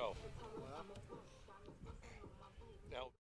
No. Now.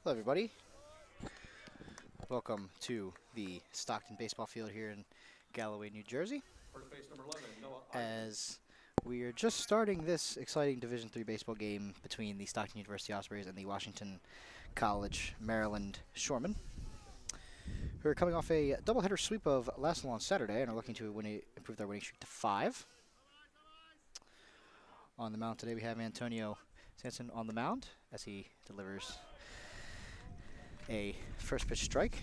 Hello, everybody. Welcome to the Stockton baseball field here in Galloway, New Jersey. As we are just starting this exciting Division III baseball game between the Stockton University Ospreys and the Washington College, Maryland Shoremen, who are coming off a doubleheader sweep of last on Saturday and are looking to improve their winning streak to 5. On the mound today, we have Antonio Sanson on the mound as he delivers a first pitch strike.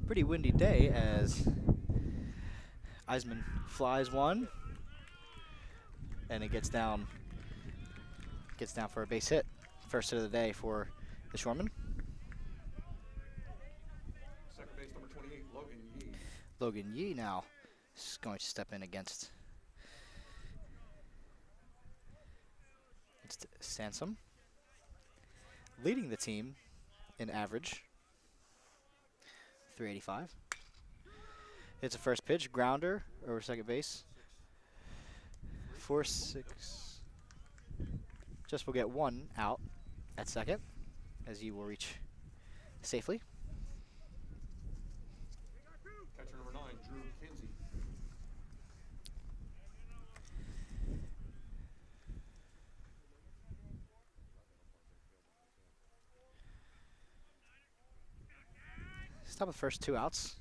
Pretty windy day as Eisman flies one and it gets down for a base hit. First hit of the day for the Shoremen. Second base number 28, Logan Yee. Logan Yee now is going to step in against Sansom, leading the team in average, 385. It's a first pitch, grounder over second base. 4-6. Just will get one out at second as he will reach safely. Catcher number 9, Drew Kinsey. Stop the first 2 outs.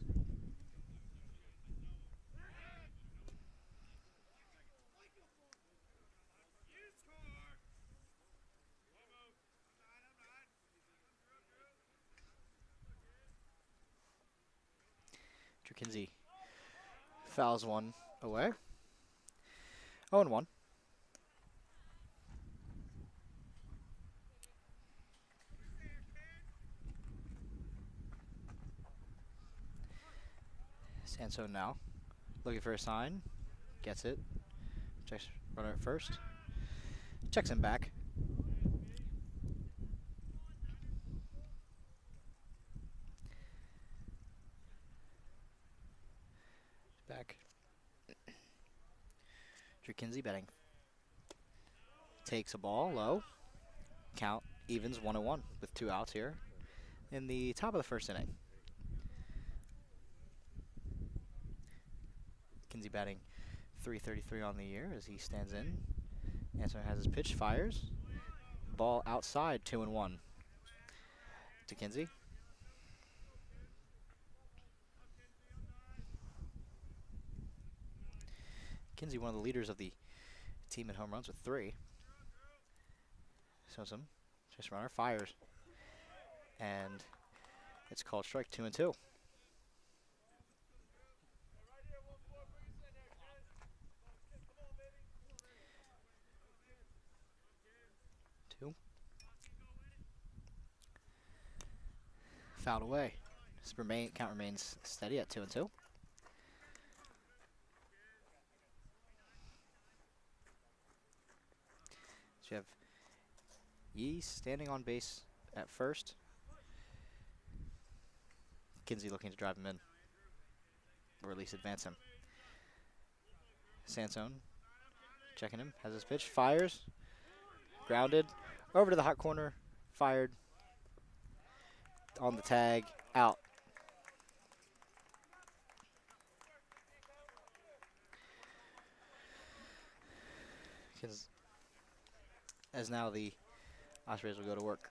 Drew Kinsey fouls one away. 0-1. Sanson now looking for a sign. Gets it. Checks runner at first. Checks him back. Back. Drew Kinsey betting. Takes a ball low. Count evens 1-1 with 2 outs here in the top of the first inning. Kinsey batting .333 on the year as he stands in. Answer has his pitch, fires. Ball outside, 2-1 to Kinsey. Kinsey, one of the leaders of the team in home runs with 3. So some just runner fires. And it's called strike 2-2. Fouled away. Count remains steady at 2-2. you have Yee standing on base at first. Kinsey looking to drive him in, or at least advance him. Sansone checking him, has his pitch, fires, grounded, over to the hot corner, fired, on the tag, out. As now the Ospreys will go to work.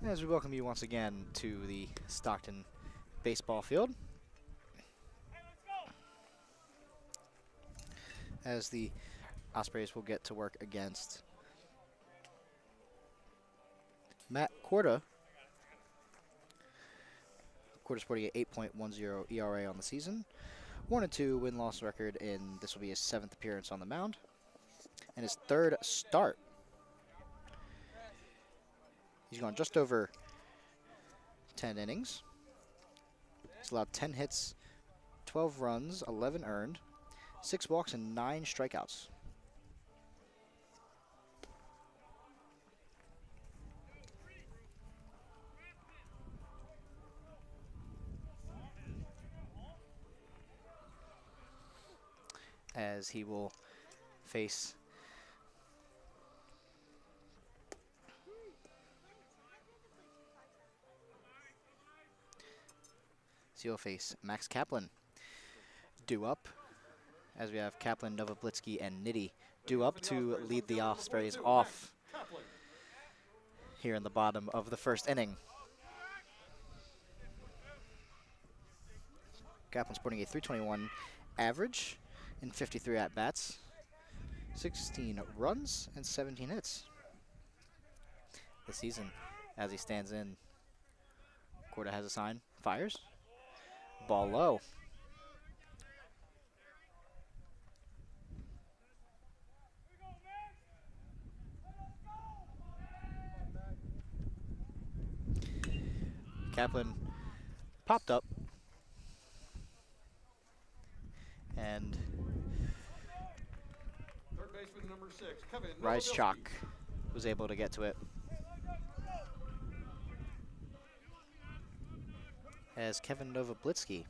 As we welcome you once again to the Stockton baseball field, as the Ospreys will get to work against Matt Corda. Corda's sporting an 8.10 ERA on the season, 1-2 win-loss record, and this will be his 7th appearance on the mound and his 3rd start. He's gone just over 10 innings. He's allowed 10 hits, 12 runs, 11 earned, 6 walks, and 9 strikeouts. As he will face Max Kaplan due up, as we have Kaplan, Novoblitsky, and Nitty due up to lead the Ospreys off here in the bottom of the 1st inning. Kaplan sporting a .321 average in 53 at-bats, 16 runs, and 17 hits this season. As he stands in, Corda has a sign, fires. Ball low. Kaplan popped up and Third baseman number 6, Kevin Rise Novoblitsky. Chalk was able to get to it. As Kevin Novoblitsky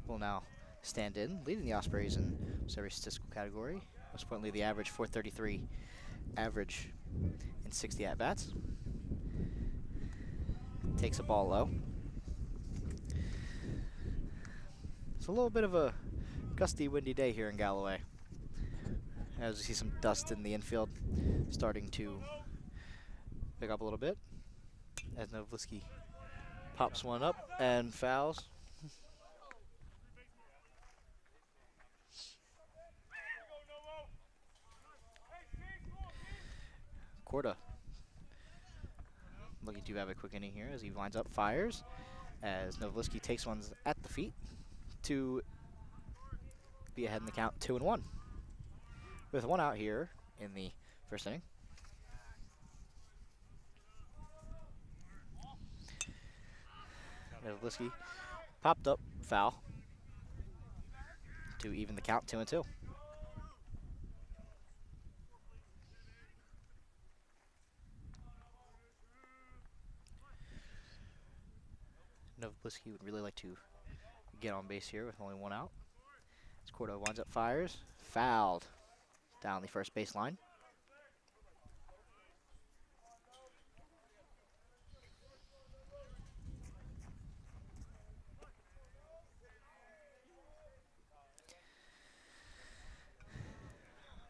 will now stand in, leading the Ospreys in every statistical category. Most importantly, the average, .433 average in 60 at-bats. Takes a ball low. It's a little bit of a gusty, windy day here in Galloway, as we see some dust in the infield starting to pick up a little bit, as Novoblitsky pops one up and fouls. Corda looking to have a quick inning here as he winds up, fires, as Novoblitsky takes one at the feet to be ahead in the count, 2-1. With one out here in the 1st inning. Novoblitsky popped up, foul, to even the count, 2-2. Novoblitsky would really like to get on base here with only one out. As Corda winds up, fires, fouled down the 1st baseline.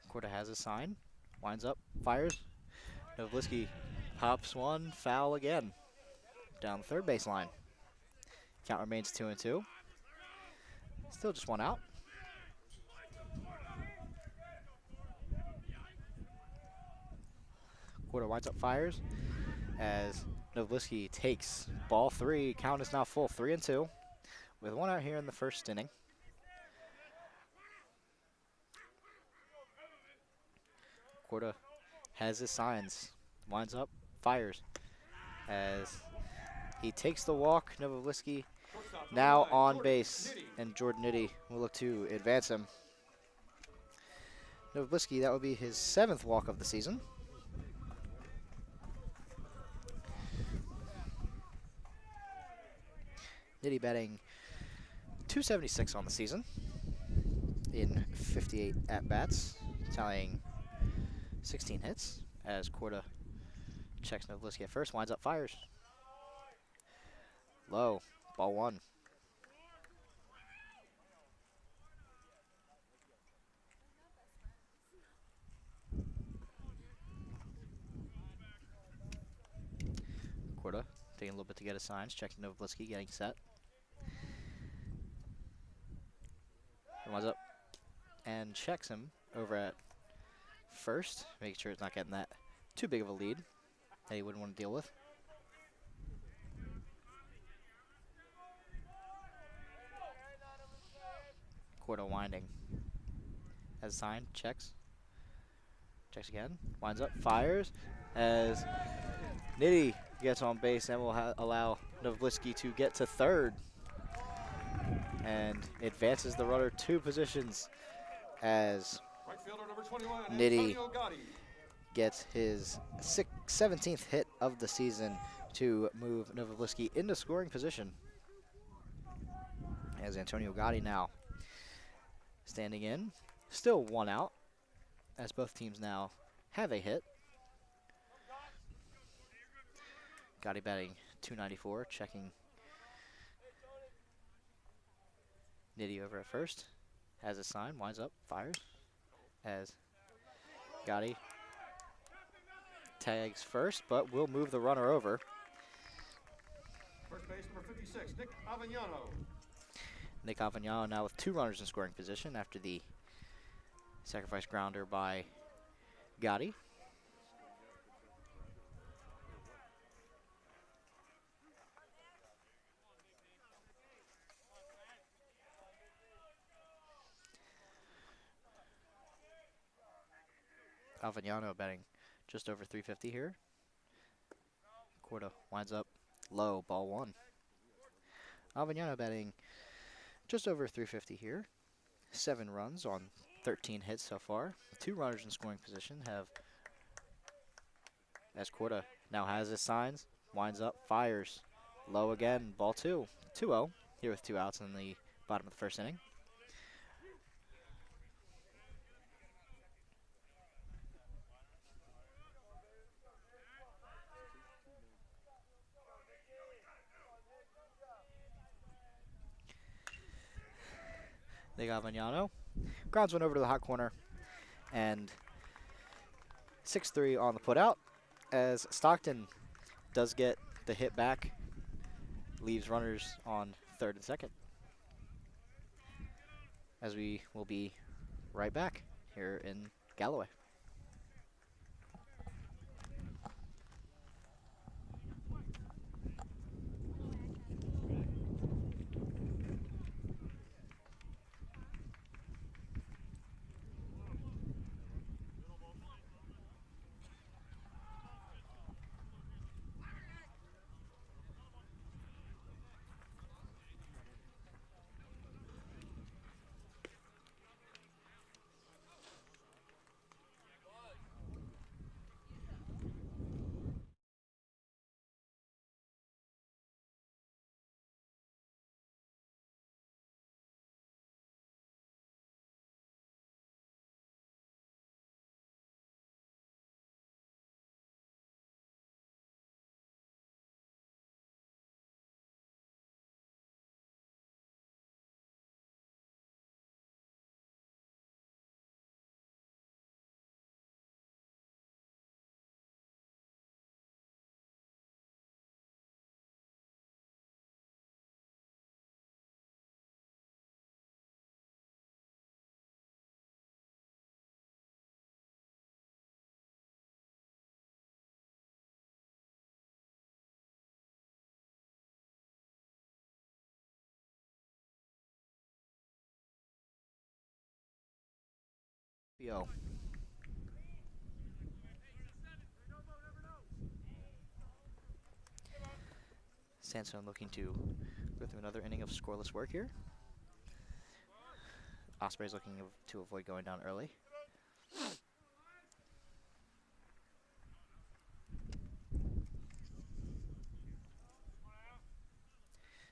Corda has a sign, winds up, fires. Novoblitsky pops one, foul again down the 3rd baseline. Count remains 2-2. Still just one out. Quarter winds up, fires as Novliski takes ball 3. Count is now full, 3-2, with 1 out here in the first inning. Quarter has his signs, winds up, fires as he takes the walk. Novliski now on base, and Jordan Nitty will look to advance him. Novliski, that would be his 7th walk of the season. Nitty batting .276 on the season in 58 at-bats, tallying 16 hits as Corda checks Novliski at first, winds up, fires. Low, ball 1. Corda taking a little bit to get his signs, checking Novliski, getting set. Winds up and checks him over at first, making sure it's not getting that too big of a lead that he wouldn't want to deal with. Corda winding. Has a sign, checks. Checks again, winds up, fires as Nitty gets on base and will allow Novliski to get to third and advances the runner 2 positions as Right fielder number 21, Nitty gets his 17th hit of the season to move Novliski into scoring position. As Antonio Gotti now standing in, still 1 out, as both teams now have a hit. Gotti batting .294, checking Nitty over at first. Has a sign, winds up, fires as Gotti tags first, but will move the runner over. First base number 56, Nick Avignano. Nick Avignano now with 2 runners in scoring position after the sacrifice grounder by Gotti. Avignano batting just over .350 here. Corda winds up low, ball 1. Avignano batting just over .350 here. 7 runs on 13 hits so far. 2 runners in scoring position have, as Corda now has his signs, winds up, fires. Low again, ball 2. 2-0 here with 2 outs in the bottom of the first inning. Nick Avignano grounds one over to the hot corner, and 6-3 on the putout as Stockton does get the hit back, leaves runners on third and second. As we will be right back here in Galloway. Yo. Sandstone looking to go through another inning of scoreless work here. Ospreys looking to avoid going down early.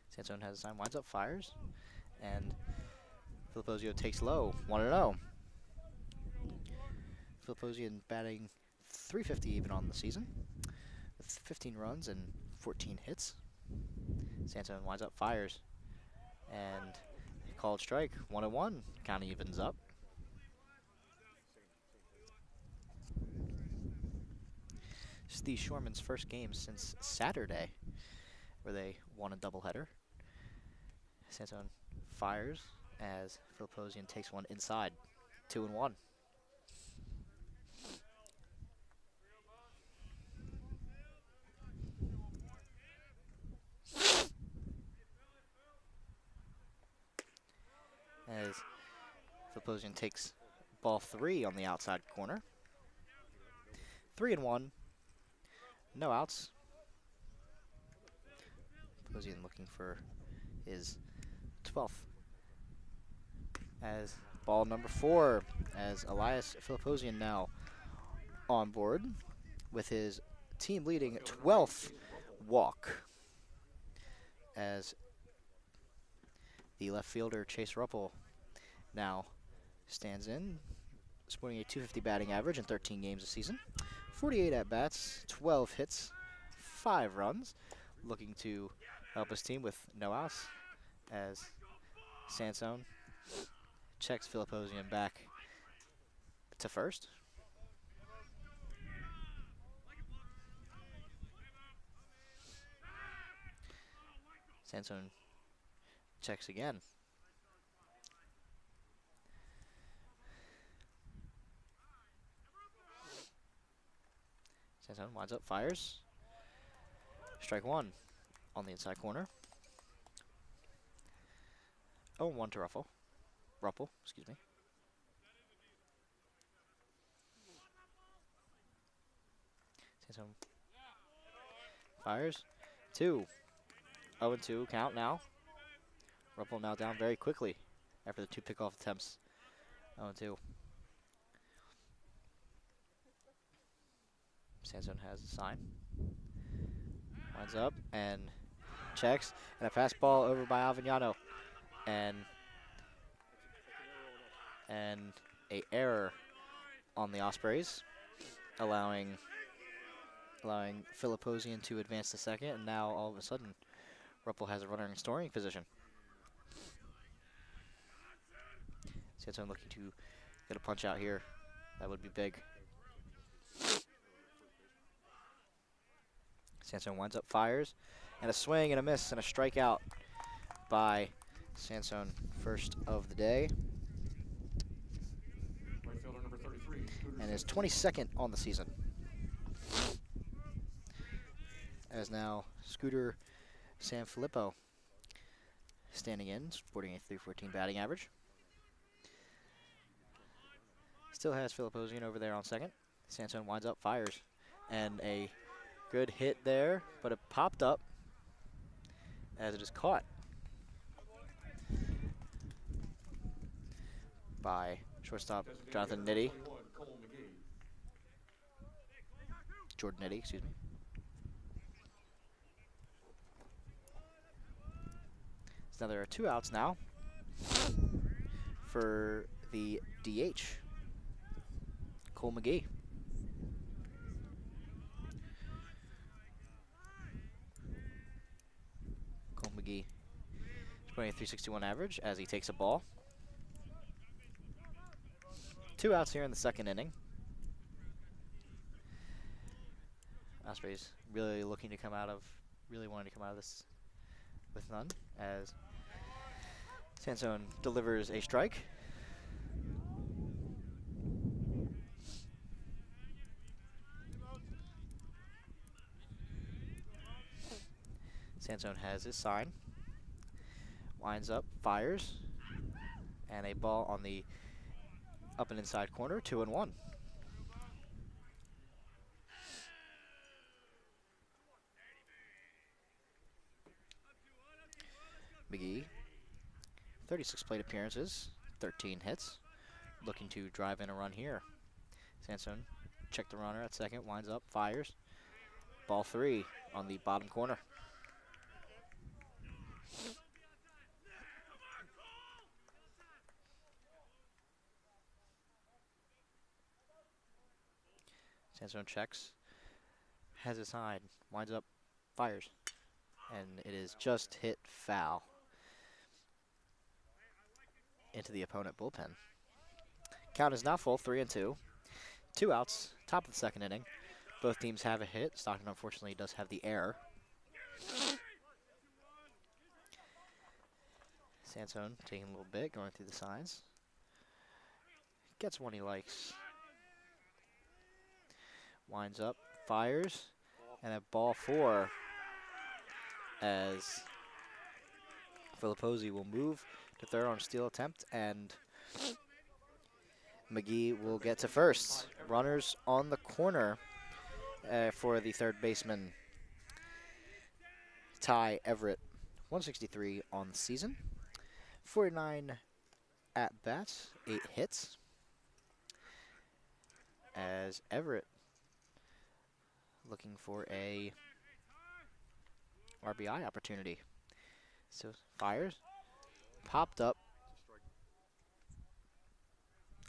Sandstone has a sign, winds up, fires, and Filipposio takes low, 1-0. Filipposian batting .350 even on the season, with 15 runs and 14 hits. Sandstone winds up, fires, and called strike, 1-1, count evens up. This is the Shoremen's first game since Saturday, where they won a doubleheader. Sandstone fires as Filipposian takes one inside, 2-1. As Filipposian takes ball 3 on the outside corner. 3-1. No outs. Filipposian looking for his 12th. As ball number 4, as Elias Filipposian now on board with his team leading 12th walk. As the left fielder Chase Ruppel now stands in, sporting a .250 batting average in 13 games this season. 48 at-bats, 12 hits, 5 runs, looking to help his team with no outs as Sandstone checks Filipposian back to first. Sandstone checks again. Sandstone winds up, fires. Strike 1 on the inside corner. 0-1 to Ruppel, excuse me. Sandstone fires. 2. 0-2 count now. Ruppel now down very quickly after the 2 pickoff attempts. 0-2. Sandstone has a sign. Winds up and checks. And a pass ball over by Avignano. And a error on the Ospreys, allowing Filipposian to advance to second. And now all of a sudden, Ruppel has a runner in scoring position. Sandstone looking to get a punch out here. That would be big. Sandstone winds up, fires, and a swing and a miss and a strikeout by Sandstone, first of the day. Right fielder number 33. And his 22nd on the season. As now Scooter Sanfilippo standing in, sporting a .314 batting average. Still has Filipposian over there on second. Sandstone winds up, fires, and a good hit there, but it popped up as it is caught by shortstop Jonathan Nitty. Jordan Nitty, excuse me. So now there are 2 outs now for the DH, Cole McGee. Cole McGee is putting a .361 average as he takes a ball. 2 outs here in the second inning. Ospreys really wanting to come out of this with none, as Sandstone delivers a strike. Sandstone has his sign, winds up, fires, and a ball on the Up and inside corner, 2-1. McGee, 36 plate appearances, 13 hits. Looking to drive in a run here. Sansone check the runner at second, winds up, fires. Ball 3 on the bottom corner. Sansone checks, has his side, winds up, fires. And it is just hit foul into the opponent bullpen. Count is now full, 3-2. 2 outs, top of the second inning. Both teams have a hit. Stockton, unfortunately, does have the error. Sansone taking a little bit, going through the signs. Gets one he likes. Winds up, fires, and at ball 4, as Filipposi will move to third on a steal attempt, and McGee will get to first. Runners on the corner for the third baseman, Ty Everett, 163 on the season, 49 at-bats, 8 hits, as Everett looking for a RBI opportunity. So fires, popped up.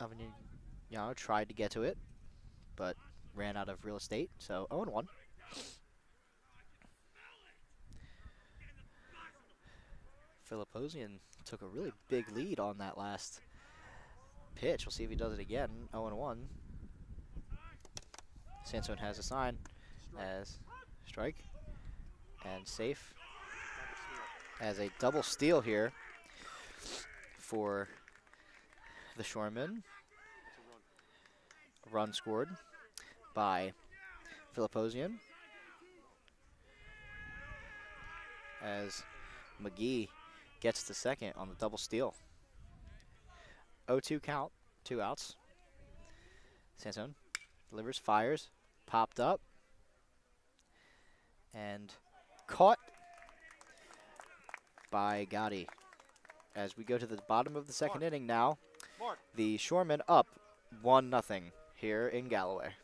Avellano tried to get to it, but ran out of real estate, so 0-1. Filipposi took a really big lead on that last pitch. We'll see if he does it again. 0-1. Sansone has a sign as strike and safe. As a double steal here for the Shoremen. Run scored by Filipposi, as McGee gets to second on the double steal. 0-2 count, 2 outs. Sansone delivers, fires, popped up, and caught by Gotti. As we go to the bottom of the second inning now, the Shoremen up 1-0 here in Galloway.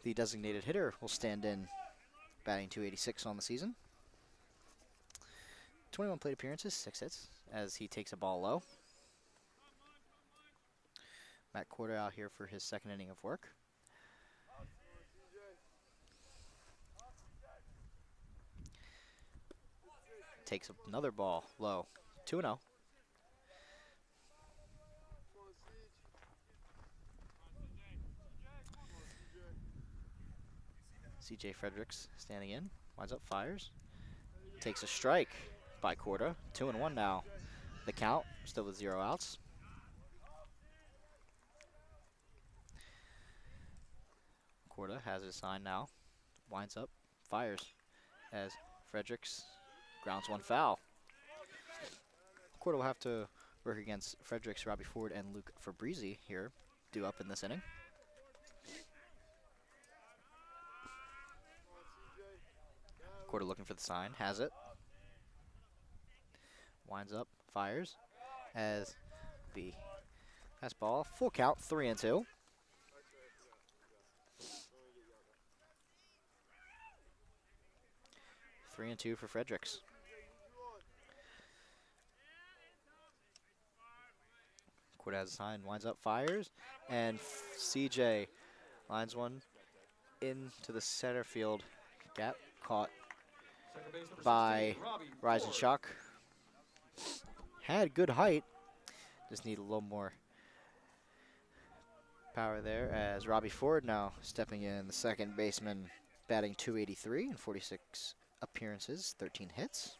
The designated hitter will stand in, batting .286 on the season. 21 plate appearances, 6 hits, as he takes a ball low. Matt Corder out here for his second inning of work. Takes another ball low, 2-0. CJ Fredericks standing in, winds up, fires, takes a strike by Corda. 2-1 now. The count, still with 0 outs. Corda has his sign now. Winds up, fires as Fredericks grounds one foul. Corda will have to work against Fredericks, Robbie Ford, and Luke Fabrizi here, due up in this inning. Corda looking for the sign, has it. Winds up, fires as the pass ball, full count, 3-2. Three and two for Fredericks. Corda has a sign, winds up, fires, and CJ lines one into the center field gap, caught by Rise and Shock. Had good height, just need a little more power there as Robbie Ford now stepping in, the second baseman, batting .283 in 46 appearances, 13 hits.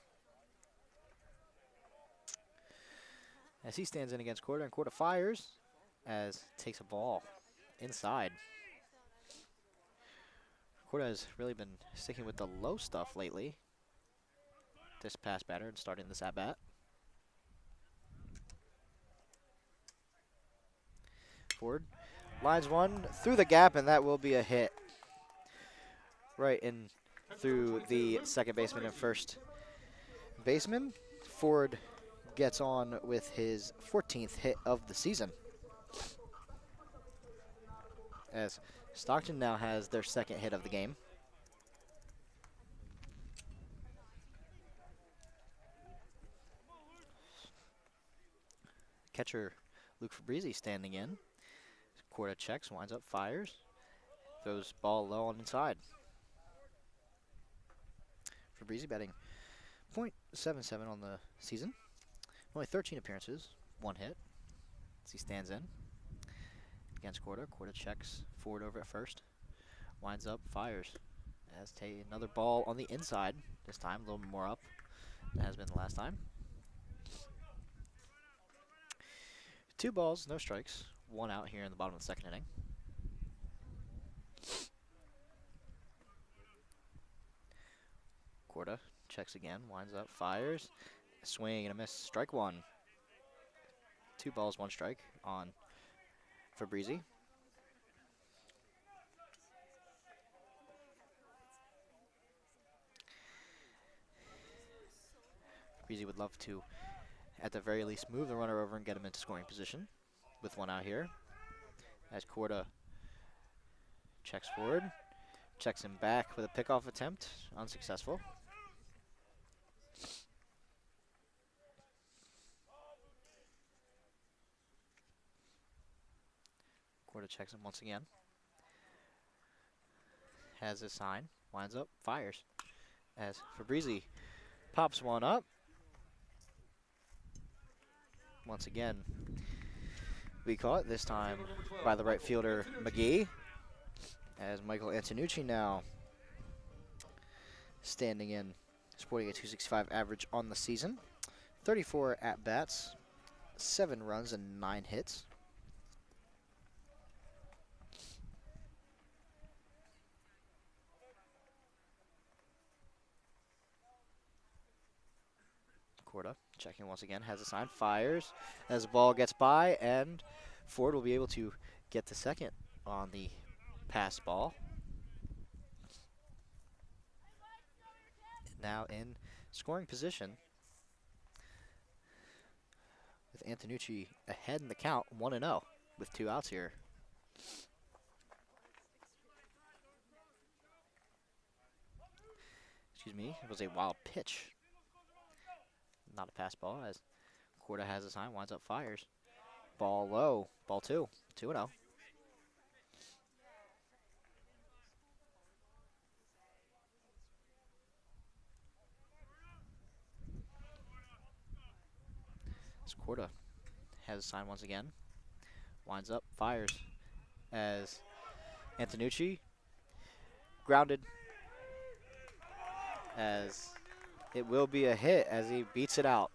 As he stands in against Corda, and Corda fires as takes a ball inside. Corda has really been sticking with the low stuff lately, this past batter, and starting this at-bat. Ford lines one through the gap, and that will be a hit. Right in through the second baseman and first baseman. Ford gets on with his 14th hit of the season, as Stockton now has their second hit of the game. Catcher Luke Fabrizi standing in. Corda checks, winds up, fires, throws ball low on inside. Fabrizi batting .77 on the season. Only 13 appearances, one hit. As he stands in against Corda. Corda checks forward over at first. Winds up, fires. As another ball on the inside. This time a little more up than has been the last time. 2 balls, no strikes. 1 out here in the bottom of the second inning. Corda checks again, winds up, fires. Swing and a miss, strike 1. 2 balls, 1 strike on Fabrizi. Fabrizi would love to, at the very least, move the runner over and get him into scoring position with 1 out here. As Corda checks forward, checks him back with a pickoff attempt, unsuccessful. Corda checks him once again. Has a sign, winds up, fires. As Fabrizi pops 1 up. Once again, we caught this time by the right fielder McGee. As Michael Antonucci now standing in, sporting a .265 average on the season. 34 at-bats, 7 runs and 9 hits. Corda checking once again, has a sign, fires as the ball gets by, and Ford will be able to get to second on the pass ball. Now in scoring position with Antonucci ahead in the count, 1-0 with 2 outs here. Excuse me, it was a wild pitch. Not a pass ball, as Corda has a sign, winds up, fires. Ball low, ball 2, 2-0. As Corda has a sign once again, winds up, fires. As Antonucci grounded, as it will be a hit as he beats it out.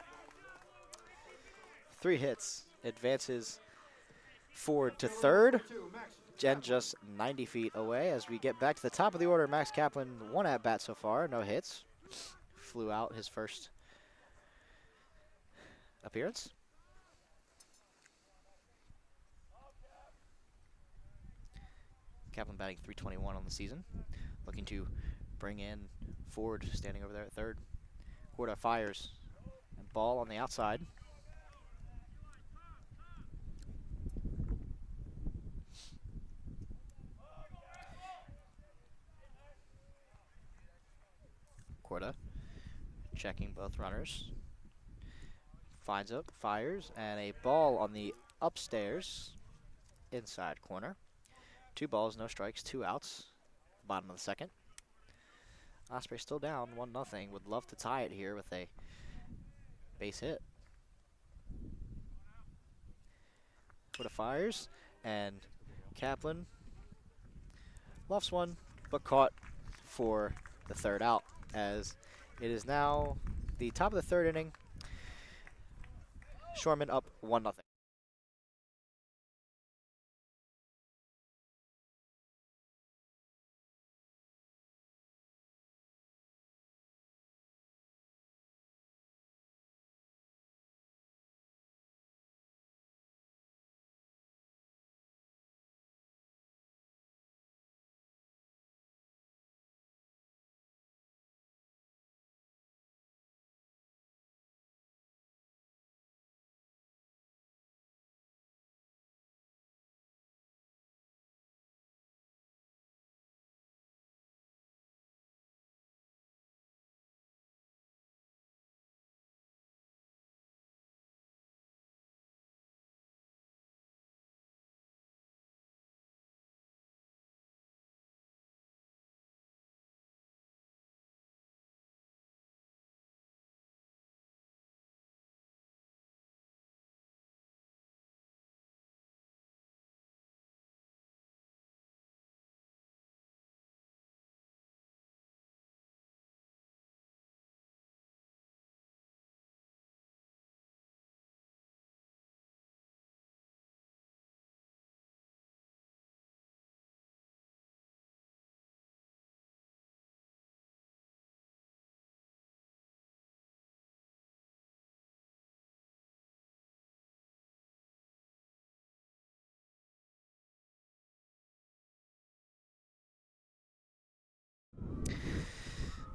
3 hits, advances Ford to third. and just 90 feet away as we get back to the top of the order. Max Kaplan, 1 at bat so far, no hits. Flew out his first appearance. Kaplan batting .321 on the season. Looking to bring in Ford, standing over there at third. Corda fires. And ball on the outside. Corda checking both runners. Finds up, fires, and a ball on the upstairs inside corner. 2 balls, no strikes, 2 outs. Bottom of the second. Ospreys still down 1-0. Would love to tie it here with a base hit. Corda fires, and Kaplan lofts one, but caught for the 3rd out, as it is now the top of the 3rd inning. Shoremen up 1-0.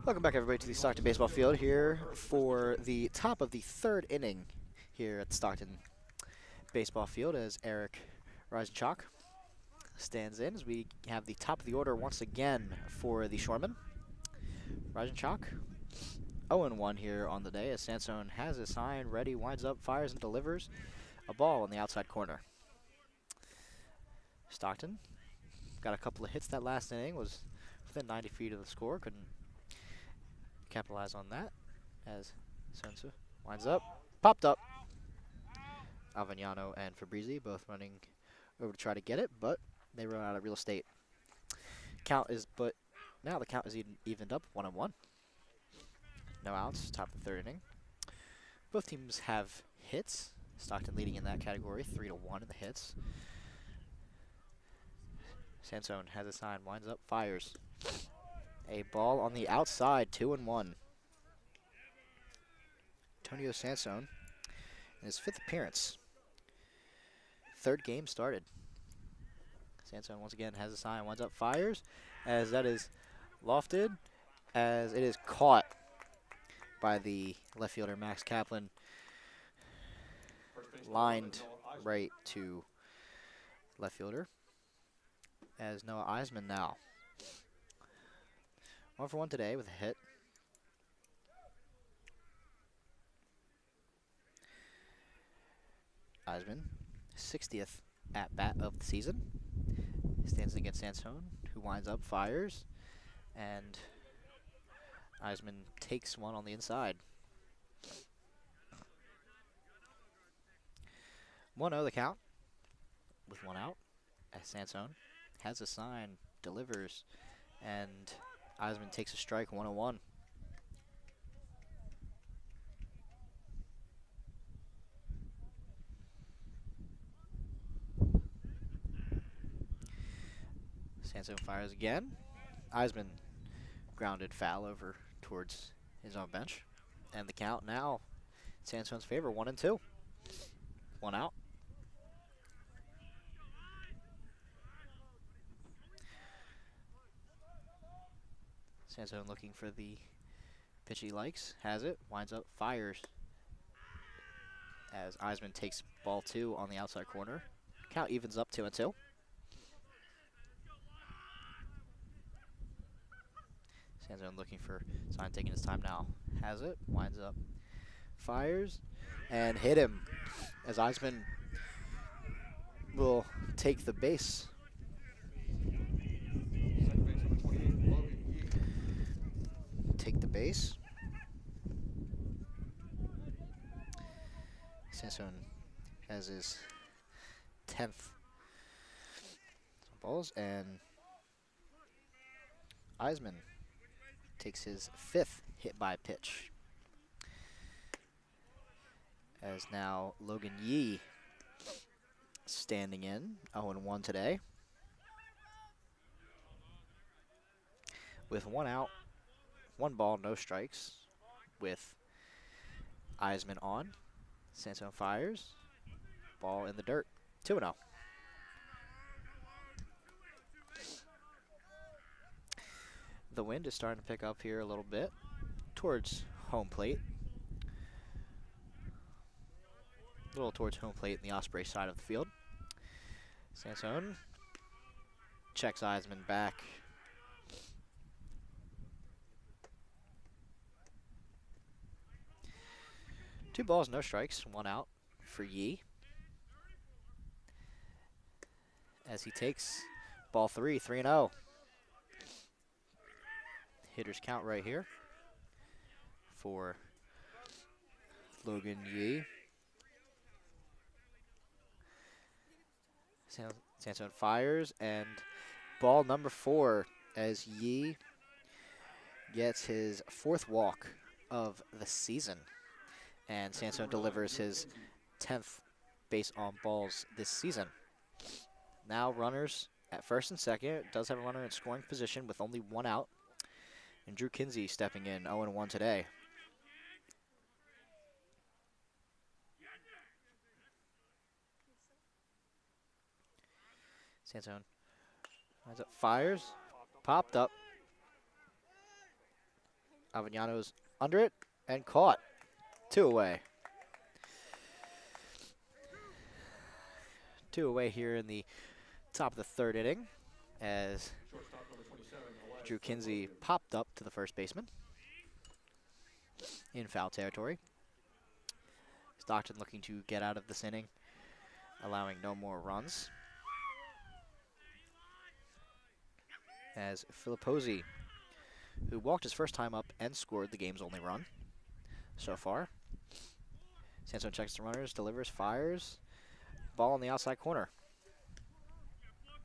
Welcome back, everybody, to the Stockton baseball field here for the top of the 3rd inning here at Stockton baseball field, as Eric Reisenchuk stands in as we have the top of the order once again for the Shoremen. Reisenchuk 0-1 here on the day, as Sansone has his sign ready, winds up, fires, and delivers a ball on the outside corner. Stockton got a couple of hits that last inning, was within 90 feet of the score, couldn't capitalize on that, as Sensu winds up, popped up. Avagnano and Fabrizi both running over to try to get it, but they run out of real estate. Now the count is evened up, 1-1. No outs, top of the 3rd inning. Both teams have hits. Stockton leading in that category, 3-1 in the hits. Sansone has a sign, winds up, fires. A ball on the outside, 2-1. Antonio Sansone in his 5th appearance. 3rd game started. Sansone once again has a sign, winds up, fires, as that is lofted, as it is caught by the left fielder Max Kaplan. Lined right to left fielder, as Noah Eisman now 1 for 1 today with a hit. Eisman, 60th at-bat of the season. Stands against Sansone, who winds up, fires, and Eisman takes one on the inside. 1-0 the count, with 1 out, as Sansone has a sign, delivers, and Eisman takes a strike, 1-1. Sandstone fires again. Eisman grounded foul over towards his own bench. And the count now, Sandstone's favor, 1-2. 1 out. Sandstone looking for the pitch he likes, has it, winds up, fires. As Eisman takes ball 2 on the outside corner. Count evens up 2-2. Sandstone looking for sign, taking his time now. Has it, winds up, fires, and hit him as Eisman will take the base. Second base number 28, Logan Yee. Take the base. Sandstone has his 10th balls, and Eisman takes his 5th hit by pitch. As now Logan Yee standing in, 0-1 today. With 1 out, 1 ball, no strikes, with Eisman on. Sandstone fires, ball in the dirt, 2-0. The wind is starting to pick up here a little bit towards home plate. A little towards home plate in the Osprey side of the field. Sandstone checks Eisman back. Two balls, no strikes, 1 out for Yee. As he takes ball 3, 3-0. Hitters count right here for Logan Yee. Sandstone fires, and ball number 4 as Yee gets his 4th walk of the season. And Sandstone delivers his 10th base on balls this season. Now runners at first and second. Does have a runner in scoring position with only 1 out. And Drew Kinsey stepping in, 0-1 today. Sandstone lines up, fires, popped up. Avignano's under it and caught. 2 away. 2 away here in the top of the 3rd inning as Drew Kinsey popped up to the first baseman in foul territory. Stockton looking to get out of this inning, allowing no more runs. As Filipposi, who walked his first time up and scored the game's only run so far. Sandstone checks the runners, delivers, fires. Ball on the outside corner.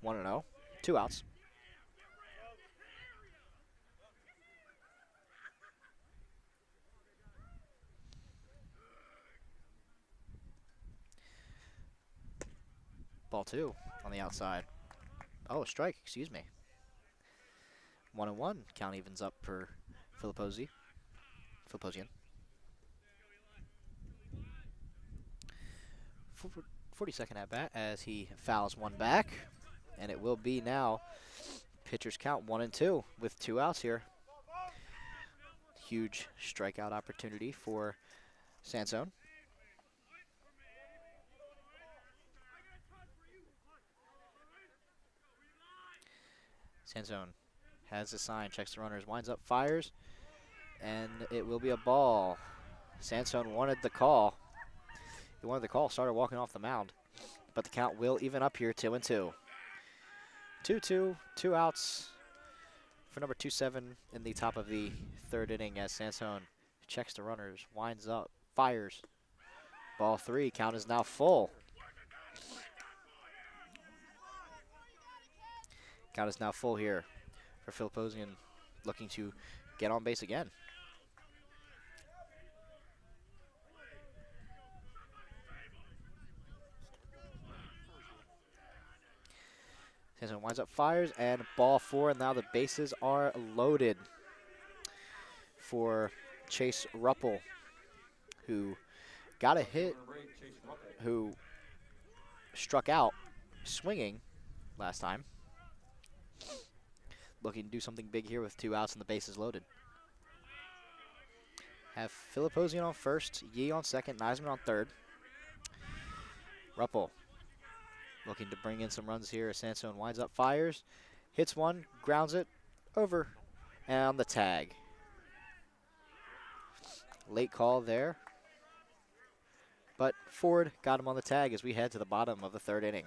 1-0, 2 outs. Ball 2 on the outside. Oh, strike, excuse me. 1-1, count evens up for Filipposian. 42nd at bat as he fouls one back, and it will be now pitcher's count 1-2 with 2 outs here. Huge strikeout opportunity for Sandstone. Sandstone has the sign, checks the runners, winds up, fires, and it will be a ball. Sandstone wanted the call. He wanted the call, started walking off the mound, but the count will even up here, 2-2. 2-2, 2 outs for number 2-7 in the top of the 3rd inning as Sandstone checks the runners, winds up, fires. Ball 3, count is now full. Count is now full here for Filipposian, looking to get on base again. Sanson winds up, fires, and ball 4. And now the bases are loaded for Chase Ruppel, who got a hit, who struck out swinging last time. Looking to do something big here with 2 outs and the bases loaded. Have Filiposian on first, Yee on second, Neisman on third. Ruppel looking to bring in some runs here as Sansone winds up, fires, hits one, grounds it, over, and on the tag. Late call there, but Ford got him on the tag as we head to the bottom of the 3rd inning.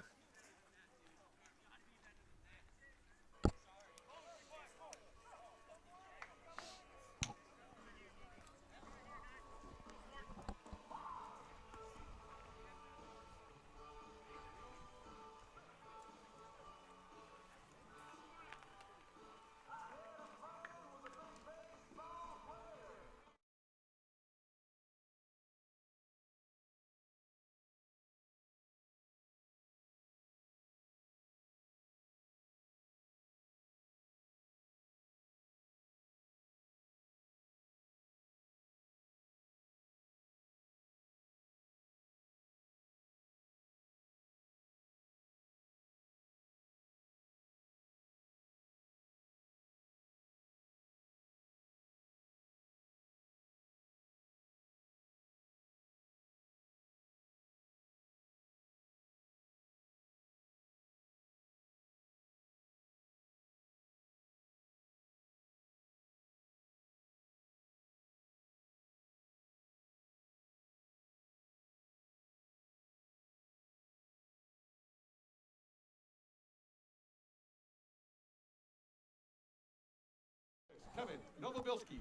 Kevin Novobilski.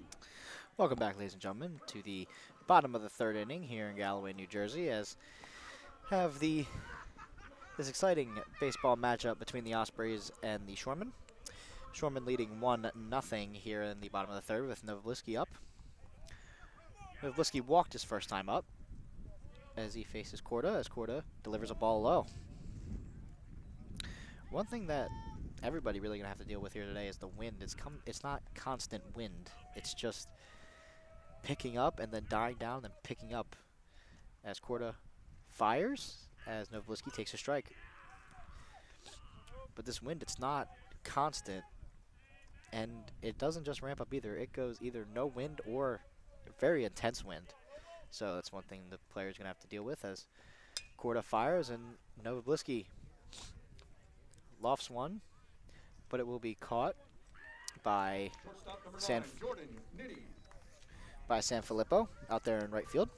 Welcome back, ladies and gentlemen, to the bottom of the 3rd inning here in Galloway, New Jersey, as have this exciting baseball matchup between the Ospreys and the Shoremen. Shoremen leading 1-0 here in the bottom of the 3rd with Novobilski up. Novobilski walked his first time up as he faces Korda, as Korda delivers a ball low. One thing that everybody really gonna have to deal with here today is the wind. It's not constant wind. It's just picking up and then dying down, then picking up as Korda fires, as Novobilski takes a strike. But this wind, it's not constant, and it doesn't just ramp up either. It goes either no wind or very intense wind. So that's one thing the player's gonna have to deal with as Korda fires and Novobilski lofts one, but it will be caught by Sanfilippo out there in right field.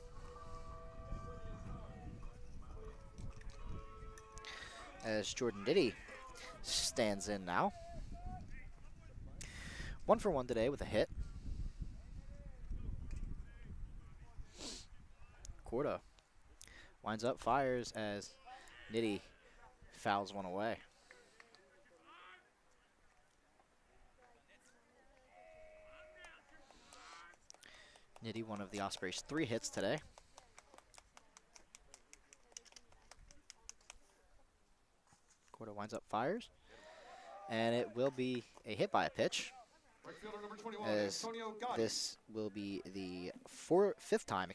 As Jordan Nitty stands in now. 1 for 1 today with a hit. Korda winds up, fires as Nitty fouls one away. Nitty, one of the Ospreys' 3 hits today. Korda winds up, fires, and it will be a hit by a pitch. Right fielder number 21, As Antonio Gotti. this will be the 5th time,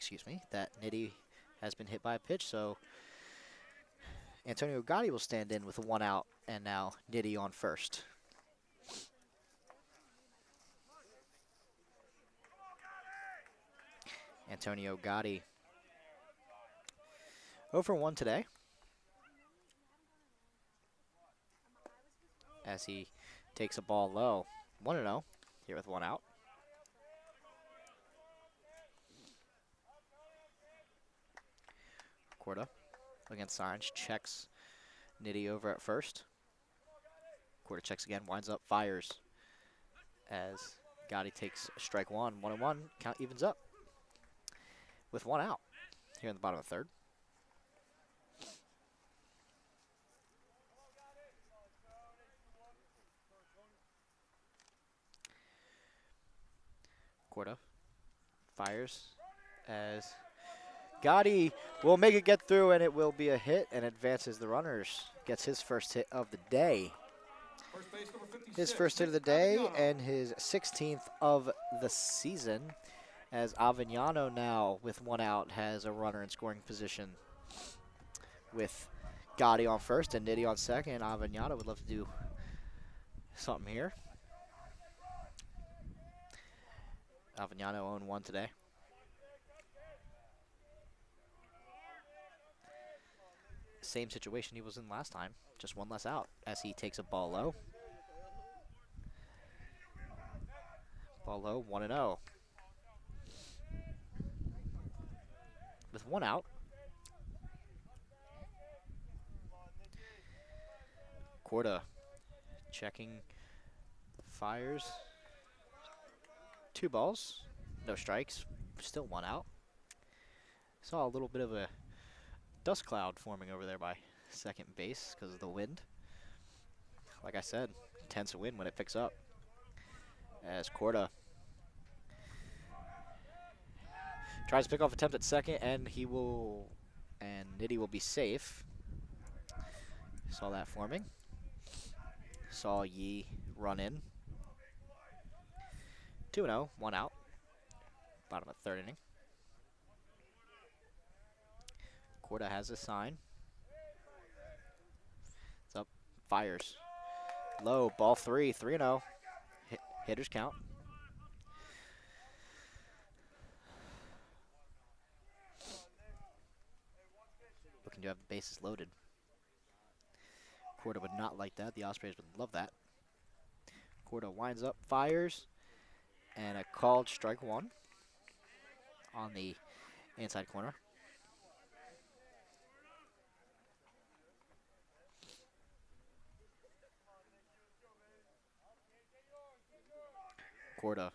that Nitty has been hit by a pitch. So Antonio Gotti will stand in with 1 out, and now Nitty on first. Antonio Gotti 0 for 1 today, as he takes a ball low. 1-0 here with 1 out. Korda against Orange, checks Nitty over at first. Korda checks again, winds up, fires as Gotti takes strike 1. 1-1, count evens up with 1 out here in the bottom of the 3rd. Korda fires as Gotti will make it get through, and it will be a hit and advances the runners. Gets his first hit of the day. First base number 56. His first hit of the day and his 16th of the season, as Avignano now, with 1 out, has a runner in scoring position with Gotti on first and Nitti on second. Avignano would love to do something here. Avignano 0-1 today. Same situation he was in last time, just 1 less out as he takes a ball low. Ball low, 1-0. With 1 out. Corda checking, fires. 2 balls, no strikes, still 1 out. Saw a little bit of a dust cloud forming over there by second base because of the wind. Like I said, tends to win when it picks up. As Corda tries to pick off attempt at second, and Nitti will be safe. Saw that forming. Saw Yi run in. 2-0, 1 out. Bottom of 3rd inning. Corda has a sign. It's up, fires. Low, ball 3, 3-0. Hitters count. Looking to have the bases loaded. Corda would not like that. The Ospreys would love that. Corda winds up, fires, and a called strike 1 on the inside corner. Corda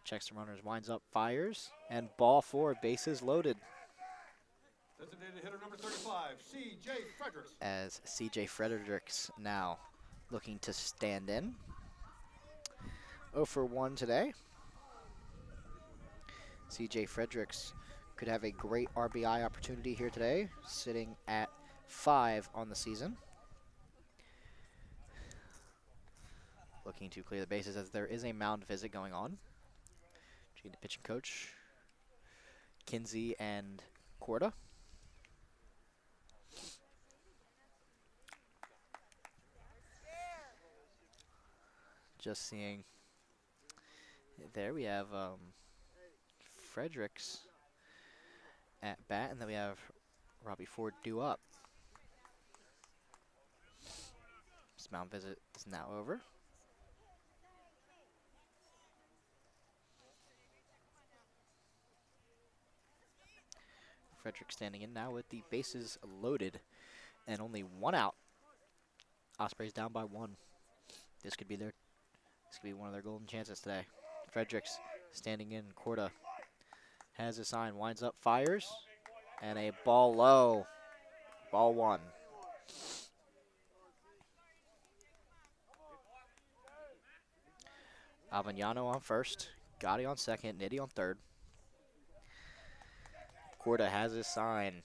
checks the runners, winds up, fires, and ball 4, bases loaded. Designated hitter number 35, C.J. Fredericks. As C.J. Fredericks now looking to stand in. 0-for-1 today. C.J. Fredericks could have a great RBI opportunity here today, sitting at 5 on the season. Looking to clear the bases as there is a mound visit going on between the pitching coach, Kinsey and Corda. Just seeing, there we have Fredericks at bat, and then we have Robbie Ford due up. This mound visit is now over. Fredericks standing in now with the bases loaded and only 1 out. Ospreys down by 1. This could be one of their golden chances today. Fredericks standing in. Corda has a sign, winds up, fires, and a ball low. Ball 1. Avignano on first, Gotti on second, Nitti on third. Corda has his sign,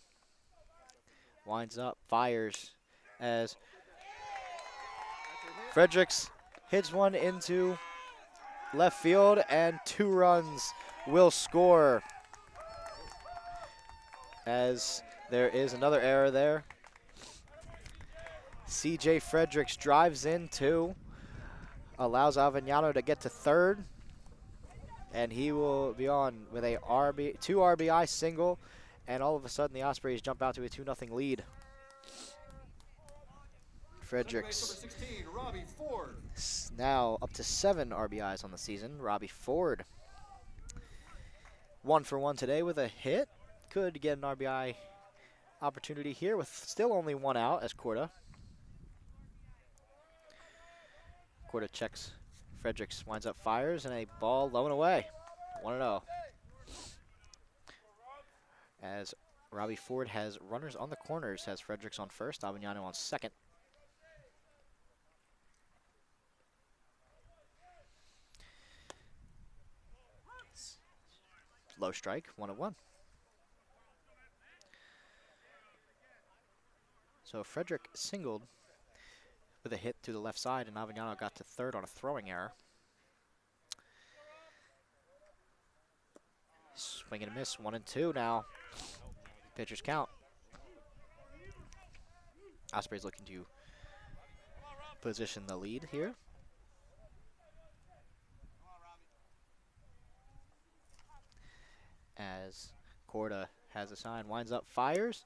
winds up, fires, as Fredericks hits one into left field, and 2 runs will score. As there is another error there. C.J. Fredericks drives in 2, allows Avignano to get to third, and he will be on with a 2 RBI single, and all of a sudden the Ospreys jump out to a 2-0 lead. Fredericks now up to 7 RBIs on the season. Robbie Ford 1-for-1 today with a hit. Could get an RBI opportunity here with still only 1 out as Corda. Corda checks Fredericks, winds up, fires, and a ball low and away. 1-0. As Robbie Ford has runners on the corners, has Fredericks on first, Avignano on second. Low strike, 1-1. So Frederick singled with a hit to the left side, and Avignano got to third on a throwing error. Swing and a miss, 1-2 now. Pitchers count. Ospreys looking to position the lead here. As Corda has a sign, winds up, fires.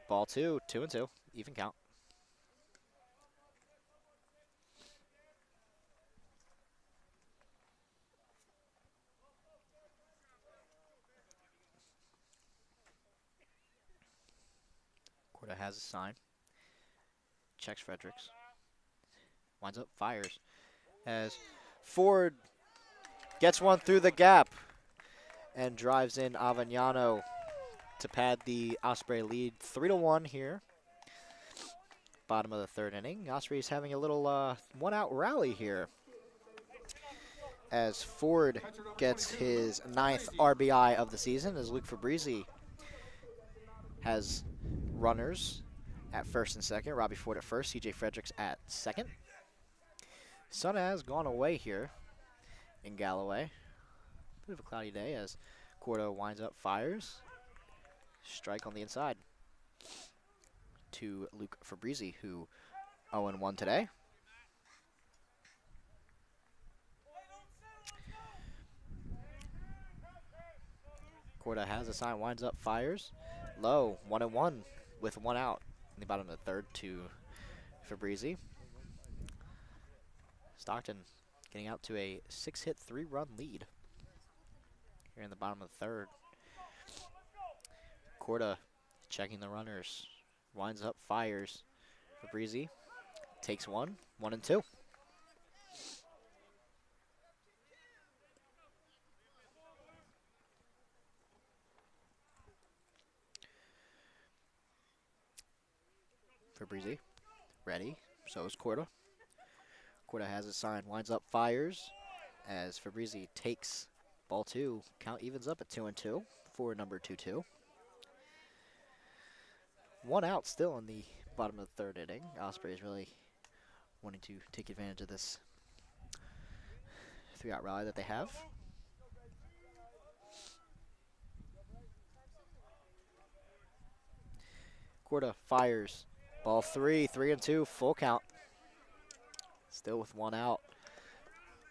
Ball 2, 2-2, even count. Corda has a sign. Checks Fredericks. Winds up, fires. As Ford gets one through the gap and drives in Avignano to pad the Osprey lead 3-1 here. Bottom of the third inning. Ospreys having a little one-out rally here. As Ford gets his 9th RBI of the season, as Luke Fabrizi has runners at first and second. Robbie Ford at first, CJ Fredericks at second. Sun has gone away here in Galloway. Bit of a cloudy day as Cordo winds up, fires. Strike on the inside to Luke Fabrizi, who 0-1 today. Corda has a sign, winds up, fires. Low, 1-1 with 1 out in the bottom of the third to Fabrizi. Stockton getting out to a 6-hit, 3-run lead here in the bottom of the third. Corda checking the runners, winds up, fires. Fabrizi takes one, 1-2. Fabrizi ready, so is Corda. Corda has a sign, winds up, fires as Fabrizi takes ball 2. Count evens up at 2-2 for number 2-2. 1 out still in the bottom of the third inning. Ospreys really wanting to take advantage of this 3-out rally that they have. Corda fires. Ball 3, 3-2, full count. Still with 1 out.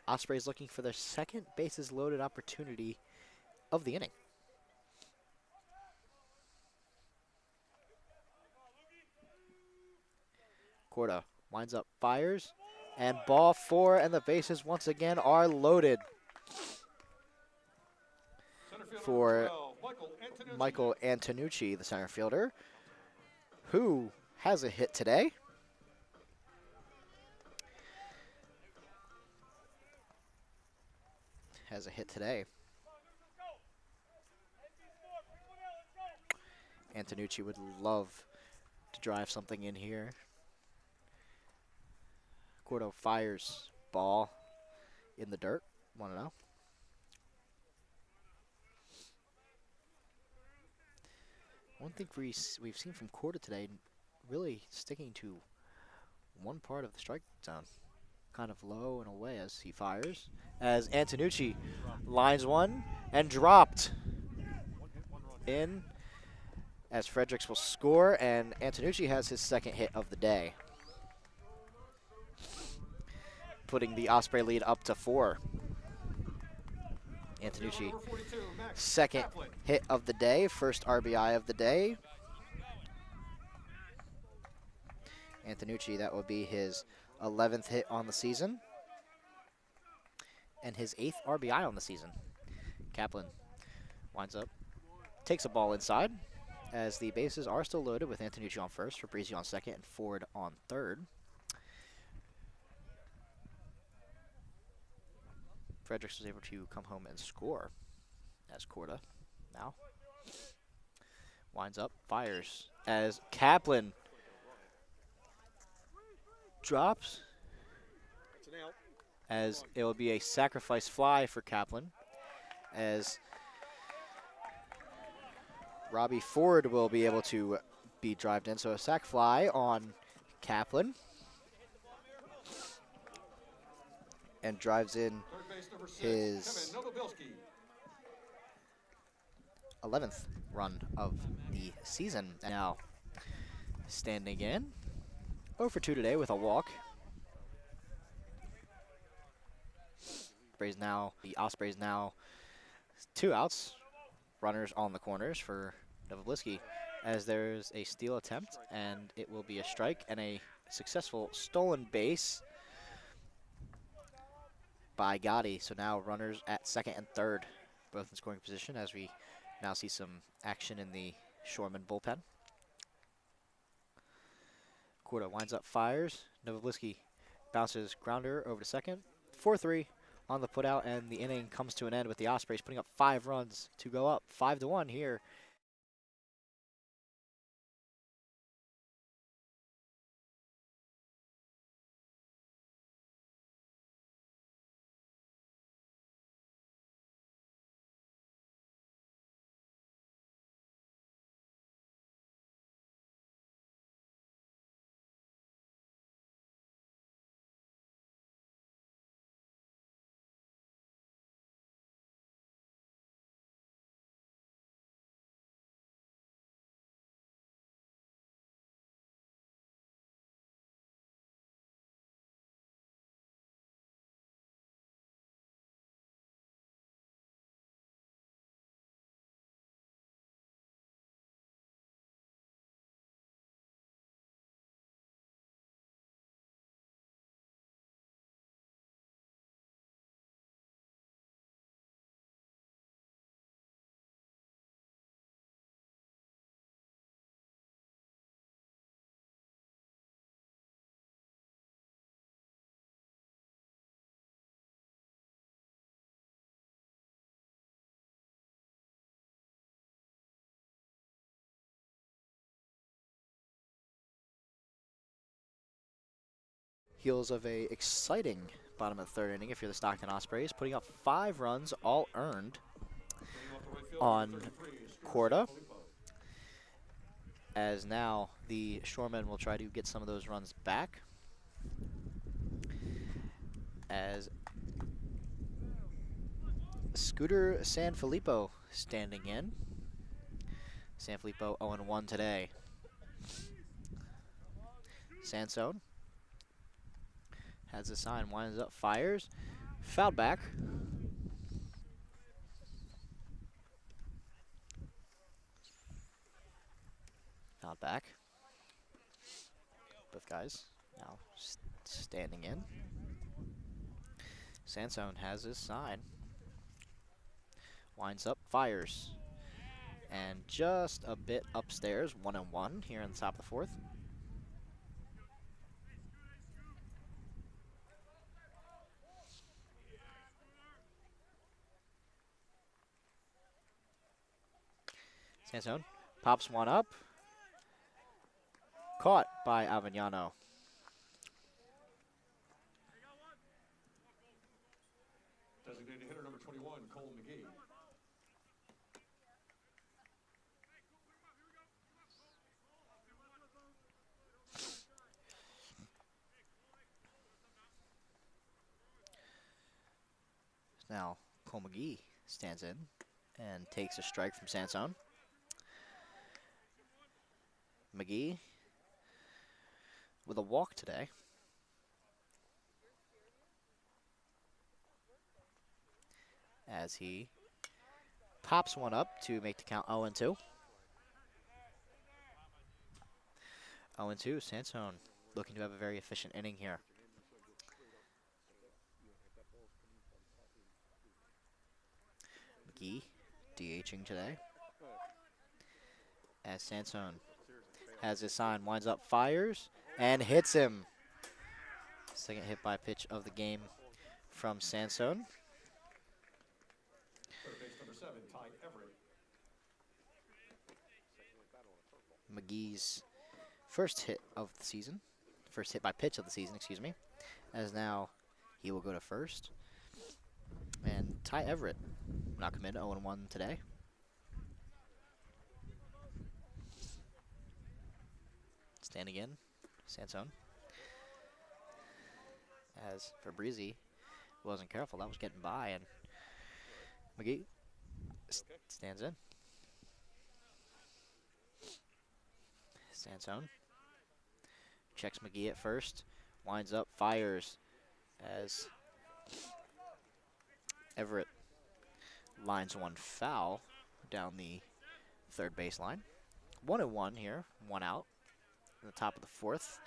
Ospreys looking for their second bases loaded opportunity of the inning. Corda winds up, fires, and ball 4, and the bases once again are loaded for Michael Antonucci, the center fielder, who has a hit today. Antonucci would love to drive something in here. Cordo fires, ball in the dirt, 1-0. One thing we've seen from Corda today, really sticking to one part of the strike zone. Kind of low and away as he fires. As Antonucci lines one and dropped in as Fredericks will score, and Antonucci has his second hit of the day, putting the Osprey lead up to 4. Antonucci, second hit of the day, first RBI of the day. Antonucci, that will be his 11th hit on the season and his 8th RBI on the season. Kaplan winds up, takes a ball inside as the bases are still loaded with Antonucci on first, Fabrizi on second, and Ford on third. Fredericks was able to come home and score as Corda now winds up, fires as Kaplan drops as it will be a sacrifice fly for Kaplan as Robbie Ford will be able to be drived in. So a sac fly on Kaplan. and drives in Third base number 6, his Kevin Novobilski. 11th run of the season. Now standing in, 0 for 2 today with a walk. The Ospreys now 2 outs, runners on the corners for Novobilski, as there's a steal attempt, and it will be a strike and a successful stolen base by Gotti. So now runners at second and third, both in scoring position, as we now see some action in the Shoremen bullpen. Corda winds up, fires. Novobilski bounces grounder over to second. 4-3 on the putout, and the inning comes to an end with the Ospreys putting up 5 runs to go up 5-1 here. Heels of a exciting bottom of the third inning if you're the Stockton Ospreys, putting up 5 runs, all earned on Corda, as now the Shoremen will try to get some of those runs back, as Scooter Sanfilippo standing in. Sanfilippo 0-1 today. Sansone has a sign, winds up, fires, fouled back. Fouled back. Both guys now standing in. Sansone has his sign. Winds up, fires. And just a bit upstairs, 1-1 here in the top of the fourth. Sansone pops one up. Caught by Avignano. Designated hitter number 21, Cole McGee. Now Cole McGee stands in and takes a strike from Sansone. McGee with a walk today. As he pops one up to make the count 0-2. 0-2, Sansone looking to have a very efficient inning here. McGee DHing today. As Sansone has his sign, winds up, fires, and hits him. Second hit by pitch of the game from Sansone. Third base number 7, Ty Everett. McGee's first hit of the season, first hit by pitch of the season, excuse me, as now he will go to first. And Ty Everett will now come in 0-1 today. Standing in, Sansone. As Fabrizi wasn't careful. That was getting by, and McGee stands in. Sansone checks McGee at first, winds up, fires as Everett lines one foul down the third baseline. 1-1 here, 1 out. In the top of the fourth,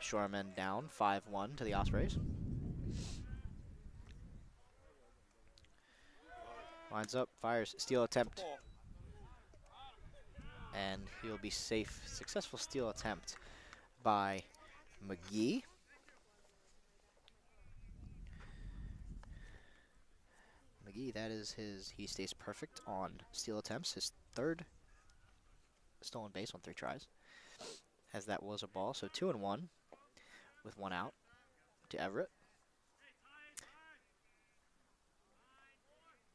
Shoremen down 5-1 to the Ospreys. Lines up, fires, steal attempt. And he'll be safe. Successful steal attempt by McGee. McGee, that is he stays perfect on steal attempts. His third stolen base on 3 tries. As that was a ball, so 2-1 with 1 out to Everett.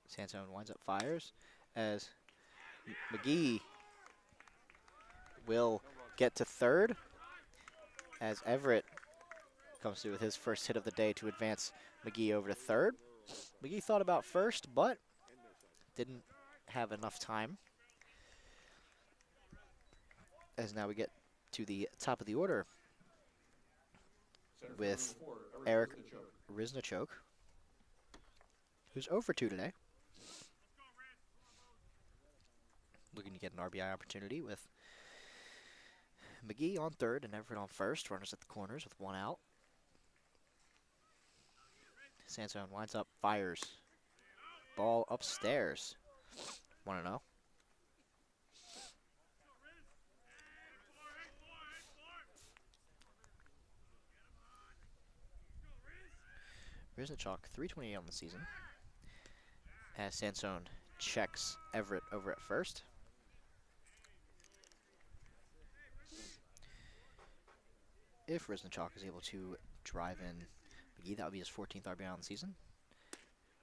Sansone winds up, fires as McGee will get to third as Everett comes through with his first hit of the day to advance McGee over to third. McGee thought about first, but didn't have enough time. As now we get to the top of the order with Eric Riznichok, who's 0 for 2 today. Looking to get an RBI opportunity with McGee on third and Everett on first. Runners at the corners with 1 out. Sansone winds up, fires. Ball upstairs. 1-0. Riznichok, 328 on the season. As Sansone checks Everett over at first. If Riznichok is able to drive in McGee, that would be his 14th RBI on the season.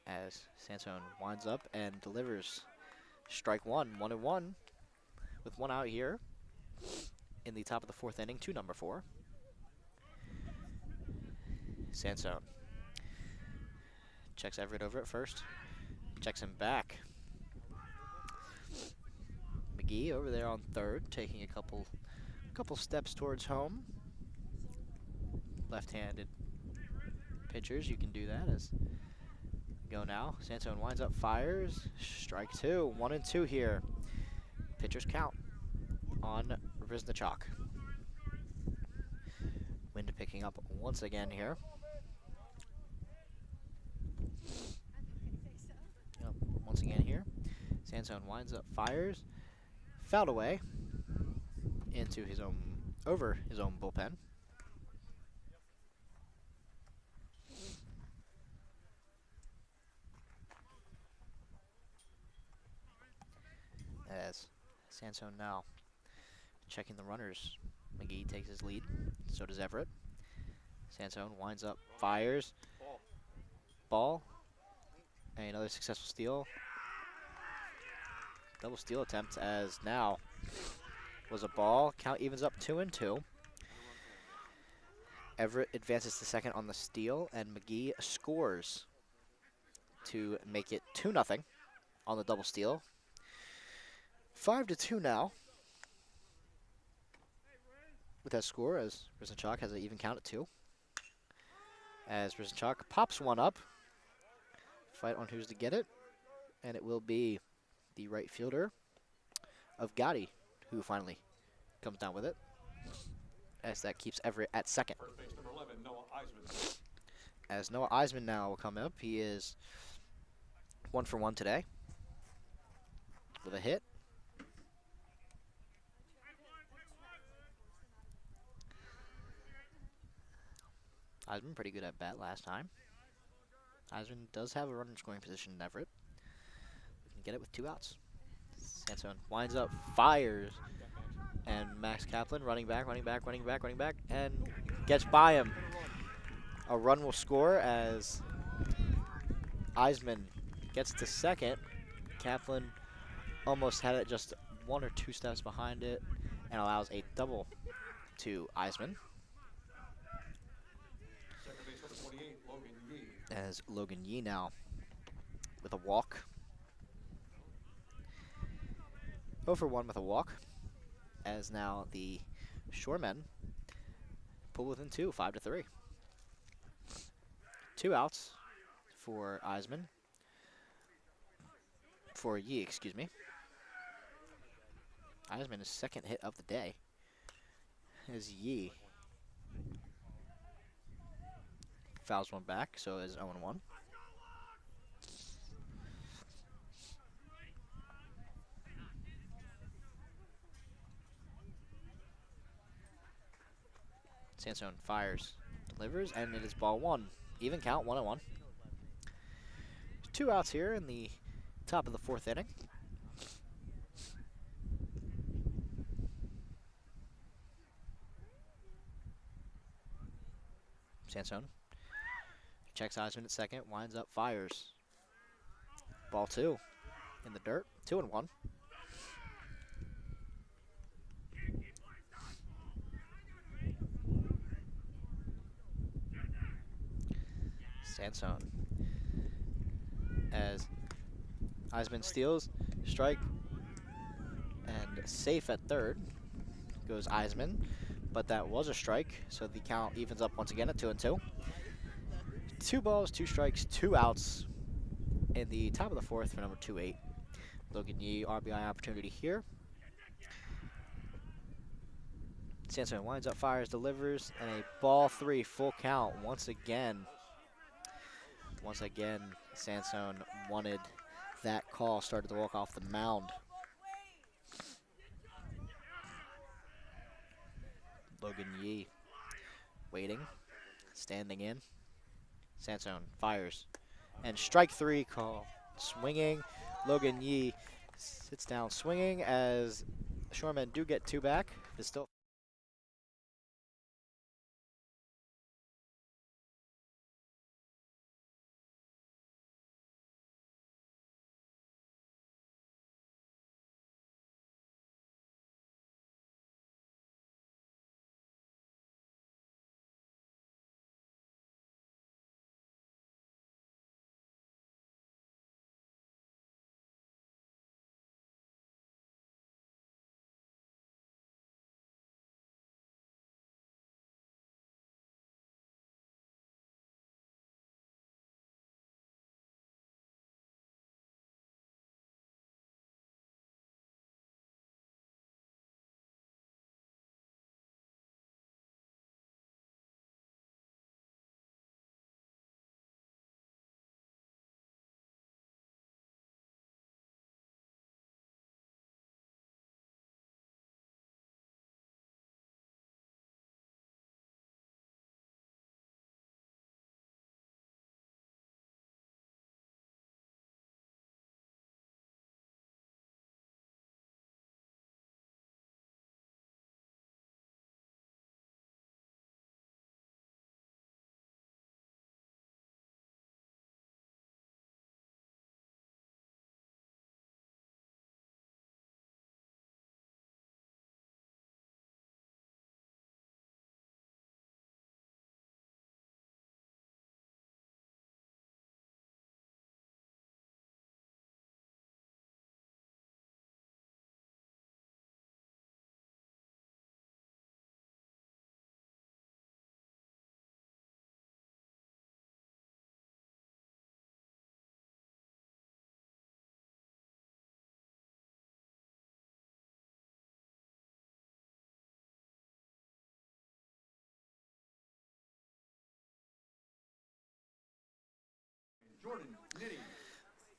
As Sansone winds up and delivers strike 1, 1-1 with 1 out here in the top of the 4th inning to number 4. Sansone checks Everett over at first, checks him back. McGee over there on third, taking a couple steps towards home. Left-handed pitchers, you can do that as go now. Sansone winds up, fires, strike 2, 1-2 here. Pitchers count on Riznichok. Wind picking up once again here. Once again here. Sansone winds up, fires, fouled away into his own, over his own bullpen. As Sansone now checking the runners. McGee takes his lead. So does Everett. Sansone winds up, fires. Ball. And another successful steal. Double steal attempt as now was a ball. Count evens up 2-2. Everett advances to second on the steal, and McGee scores to make it 2-0 on the double steal. 5-2 now with that score, as Riznichok has an even count at 2. As Riznichok pops one up, fight on who's to get it, and it will be the right fielder of Gotti who finally comes down with it, as that keeps Everett at second. First base number 11, Noah Eisman. As Noah Eisman now will come up. He is 1 for 1 today with a hit. Eisman pretty good at bat last time. Eisman does have a runner in scoring position in Everett. We can get it with 2 outs. Sansone winds up, fires, and Max Kaplan running back, and gets by him. A run will score as Eisman gets to second. Kaplan almost had it just 1 or 2 steps behind it and allows a double to Eisman. Second base number 28, Logan Yee. As Logan Yee now with a walk. 0 for 1 with a walk. As now the Shoremen pull within 2, 5-3. 2 outs for Eisman. For Yee, excuse me. Eisman, his second hit of the day. As Yee fouls one back, so is 0-1. Sansone fires, delivers, and it is ball 1. Even count, 1-1. 2 outs here in the top of the 4th inning. Sansone checks Eisman at second, winds up, fires. Ball 2 in the dirt, 2-1. Sansone as Eisman steals, strike, and safe at third goes Eisman, but that was a strike, so the count evens up once again at 2-2. 2 balls, 2 strikes, 2 outs in the top of the 4th for number 2-8. Logan Yee, RBI opportunity here. Sansone winds up, fires, delivers, and a ball 3, full count once again. Once again, Sansone wanted that call, started to walk off the mound. Logan Yee waiting, standing in. Sansone fires, and strike 3 call. Swinging, Logan Yee sits down swinging as Shoremen do get 2 back. It's still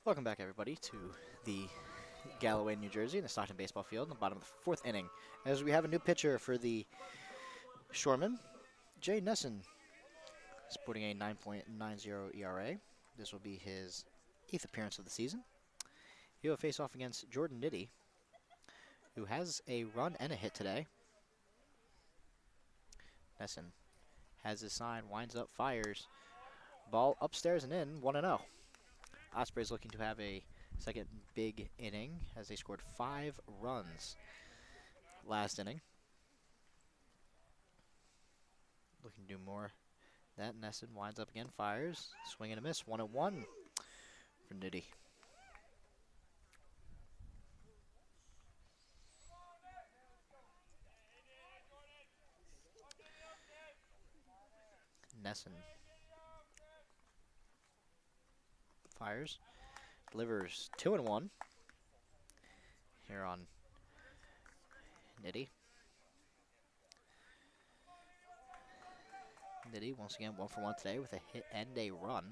Welcome back, everybody, to the Galloway, New Jersey, in the Stockton baseball field in the bottom of the 4th inning. As we have a new pitcher for the Shoremen, Jay Nesson, sporting a 9.90 ERA. This will be his 8th appearance of the season. He will face off against Jordan Nitty, who has a run and a hit today. Nesson has his sign, winds up, fires. Ball upstairs and in, 1-0. Ospreys looking to have a second big inning as they scored 5 runs last inning. Looking to do more That Nesson winds up again, fires, swing and a miss, 1-1 for Nitty. Nesson fires, delivers 2-1 here on Nitty. Nitty once again 1 for 1 today with a hit and a run.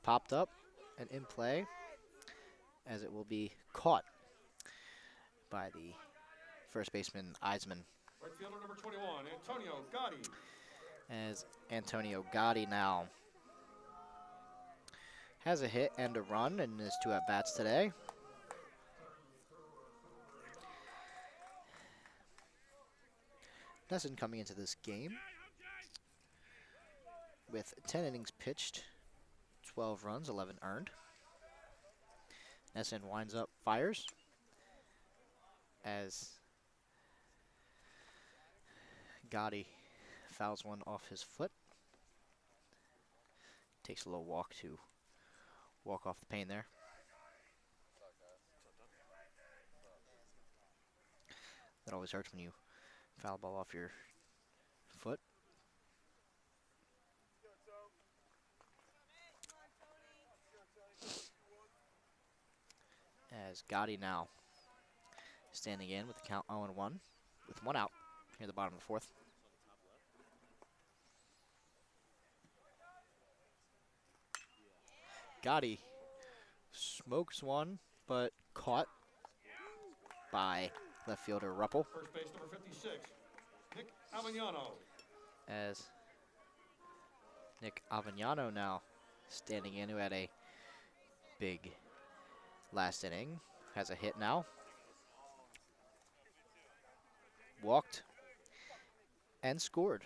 Popped up and in play as it will be caught by the first baseman Eisman. Right fielder number 21, Antonio Gotti. As Antonio Gotti now has a hit and a run in his 2 at-bats today. Nesson coming into this game with 10 innings pitched, 12 runs, 11 earned. Nesson winds up, fires as Gotti fouls one off his foot. Takes a little walk to walk off the pain there. That always hurts when you foul ball off your foot. As Gotti now standing in with the count 0-1 with 1 out near the bottom of the 4th. Gotti smokes one, but caught by left fielder Ruppel. First base number 56, Nick Avignano. As Nick Avignano now standing in, who had a big last inning, has a hit now. Walked and scored.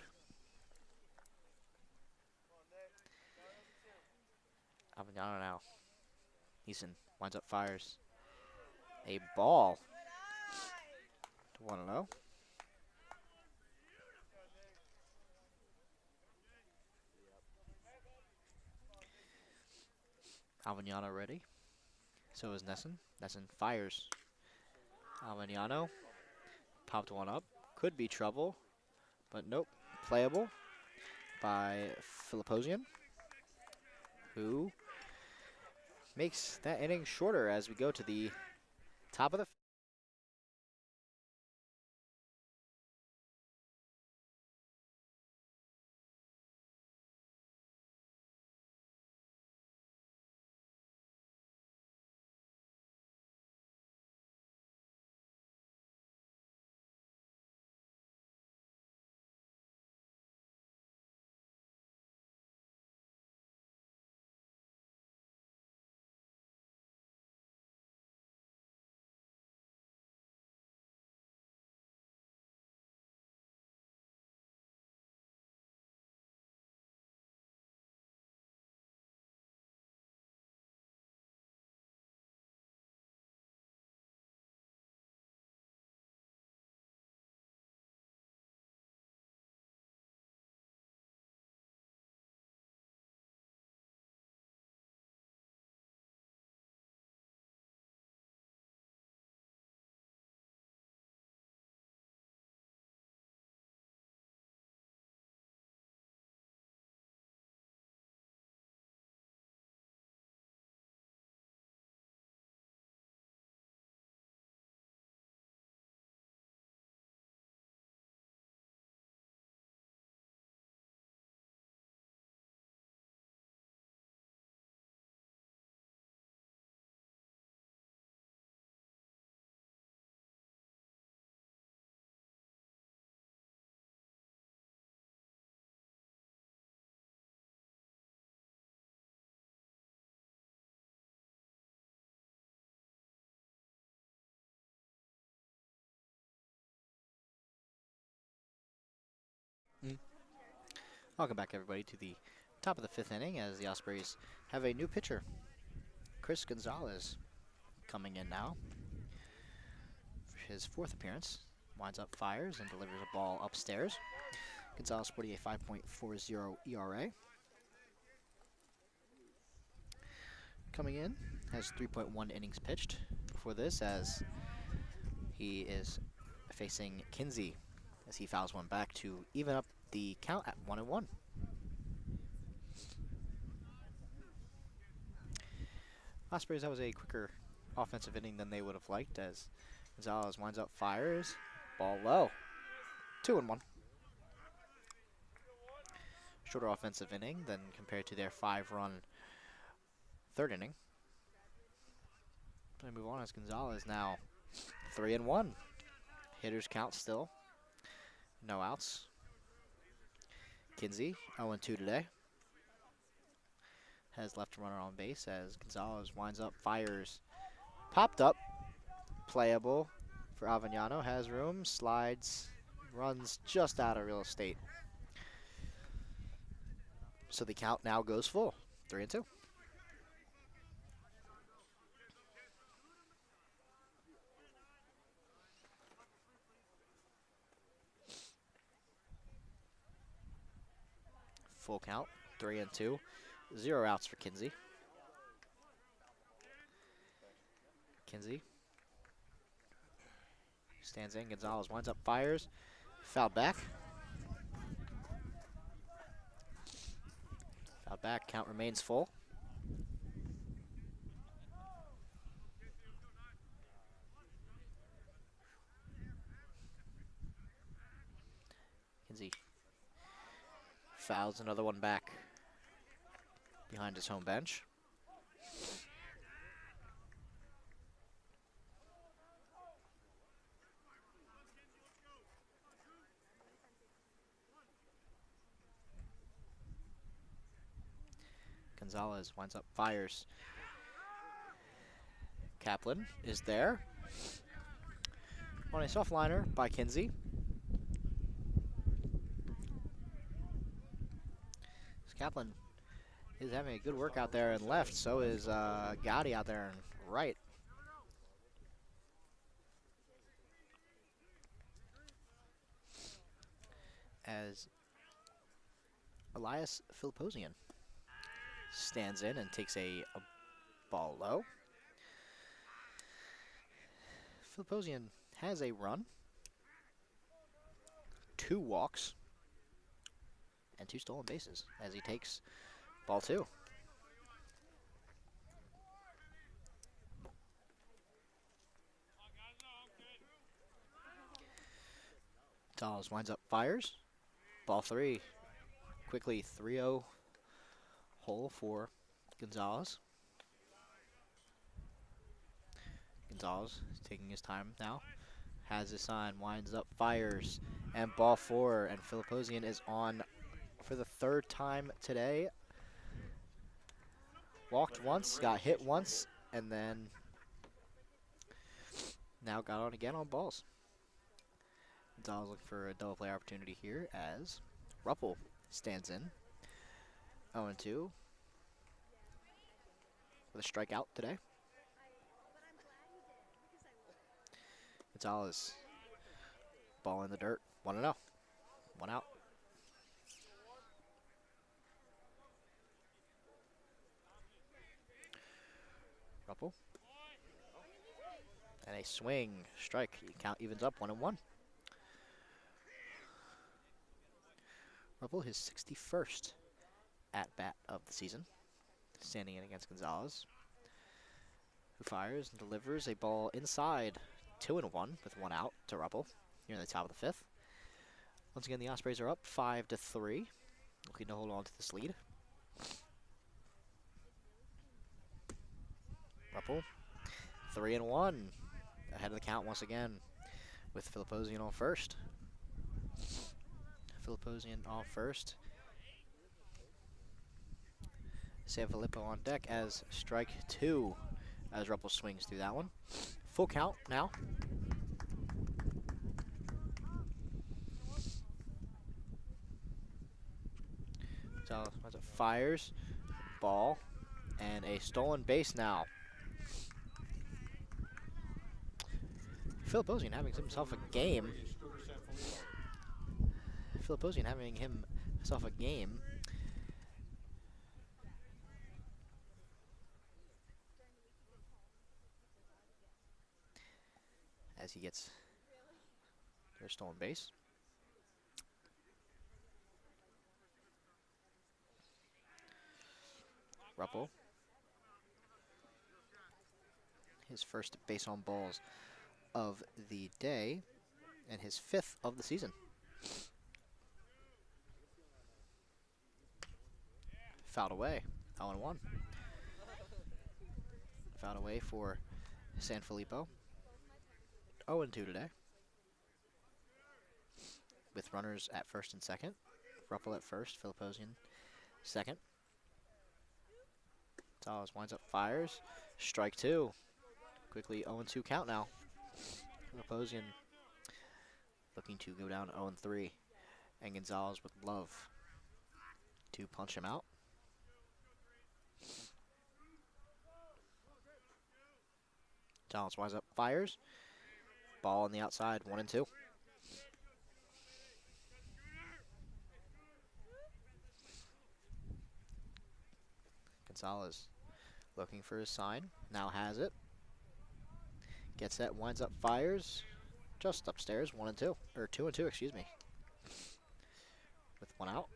Avignano now. Eason winds up, fires a ball to 1-0. Avignano ready. So is Nesson. Nesson fires. Avignano popped one up. Could be trouble, but nope. Playable by Filiposian, who makes that inning shorter as we go to the top of the Welcome back, everybody, to the top of the 5th inning as the Ospreys have a new pitcher, Chris Gonzalez, coming in now for his 4th appearance. winds up, fires, and delivers a ball upstairs. Gonzalez sporting a 5.40 ERA. Coming in, has 3.1 innings pitched before this, as he is facing Kinsey as he fouls one back to even up the count at 1-1. Ospreys, that was a quicker offensive inning than they would have liked, as Gonzalez winds up, fires, ball low, 2-1. Shorter offensive inning than compared to their 5-run third inning. I move on as Gonzalez now 3-1. Hitters count still. No outs. Kinsey 0-2 today. Has left a runner on base as Gonzalez winds up, fires. Popped up. Playable for Avellano. Has room. Slides. Runs just out of real estate. So the count now goes full. 3-2. Full count, 3-2. 0 outs for Kinsey. Kinsey stands in. Gonzalez winds up, fires. Fouled back. Fouled back. Count remains full. Kinsey fouls another one back behind his home bench. Gonzalez winds up, fires. Kaplan is there on a soft liner by Kinsey. Kaplan is having a good work out there in left. So is Gotti out there in right. As Elias Filiposian stands in and takes a ball low. Filiposian has a run, 2 walks, and 2 stolen bases as he takes ball 2. Gonzalez winds up, fires. Ball 3. Quickly 3-0 hole for Gonzalez. Gonzalez is taking his time now. Has his sign, winds up, fires, and ball 4. And Filiposian is on for the 3rd time today. Walked once, got hit once, and then now got on again on balls. Gonzalez looking for a double play opportunity here as Ruppel stands in. 0-2 with a strikeout today. Gonzalez, ball in the dirt, 1-0, 1 out. Ruppel. And a swing, strike. Count evens up, 1-1. Ruppel, his 61st at-bat of the season. Standing in against Gonzalez, who fires and delivers a ball inside, 2-1 with 1 out to Ruppel here in the top of the 5th. Once again, the Ospreys are up 5-3, looking to hold on to this lead. Ruppel, 3-1, ahead of the count once again, with Filiposian on first. Filiposian on first. Sanfilippo on deck as strike 2, as Ruppel swings through that one. Full count now. So fires, ball, and a stolen base now. Philipposian having himself a game. Philipposian having himself a game. As he gets their stolen base. Ruppel. His first base on balls of the day and his 5th of the season. Fouled away. 0-1. Fouled away for Sanfilippo. 0-2 today. With runners at first and second. Ruppel at first, Philipposian second. Gonzalez winds up, fires. Strike 2. Quickly 0-2 count now. Philipposian looking to go down 0-3. And Gonzalez would love to punch him out. Gonzalez winds up, fires. Ball on the outside, 1-2. Gonzalez looking for his sign, now has it. Gets that, winds up, fires. Just upstairs, 1-2, or 2-2, excuse me. With 1 out.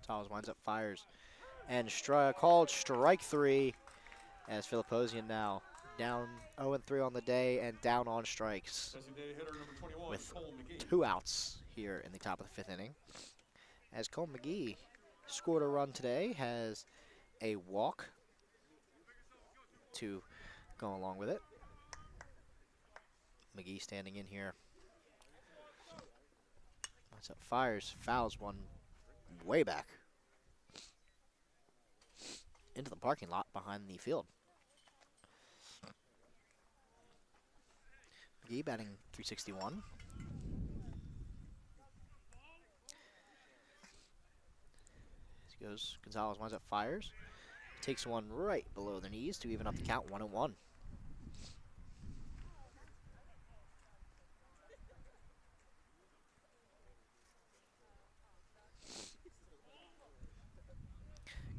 Gonzalez winds up, fires. And called strike 3 as Philipposian now down 0-3 on the day and down on strikes with 2 outs here in the top of the 5th inning. As Cole McGee scored a run today, has a walk to go along with it. McGee standing in here. What's up? Fires, fouls one way back into the parking lot behind the field. McGee batting .361. As he goes, Gonzalez winds up, fires. Takes one right below the knees to even up the count, 1-1.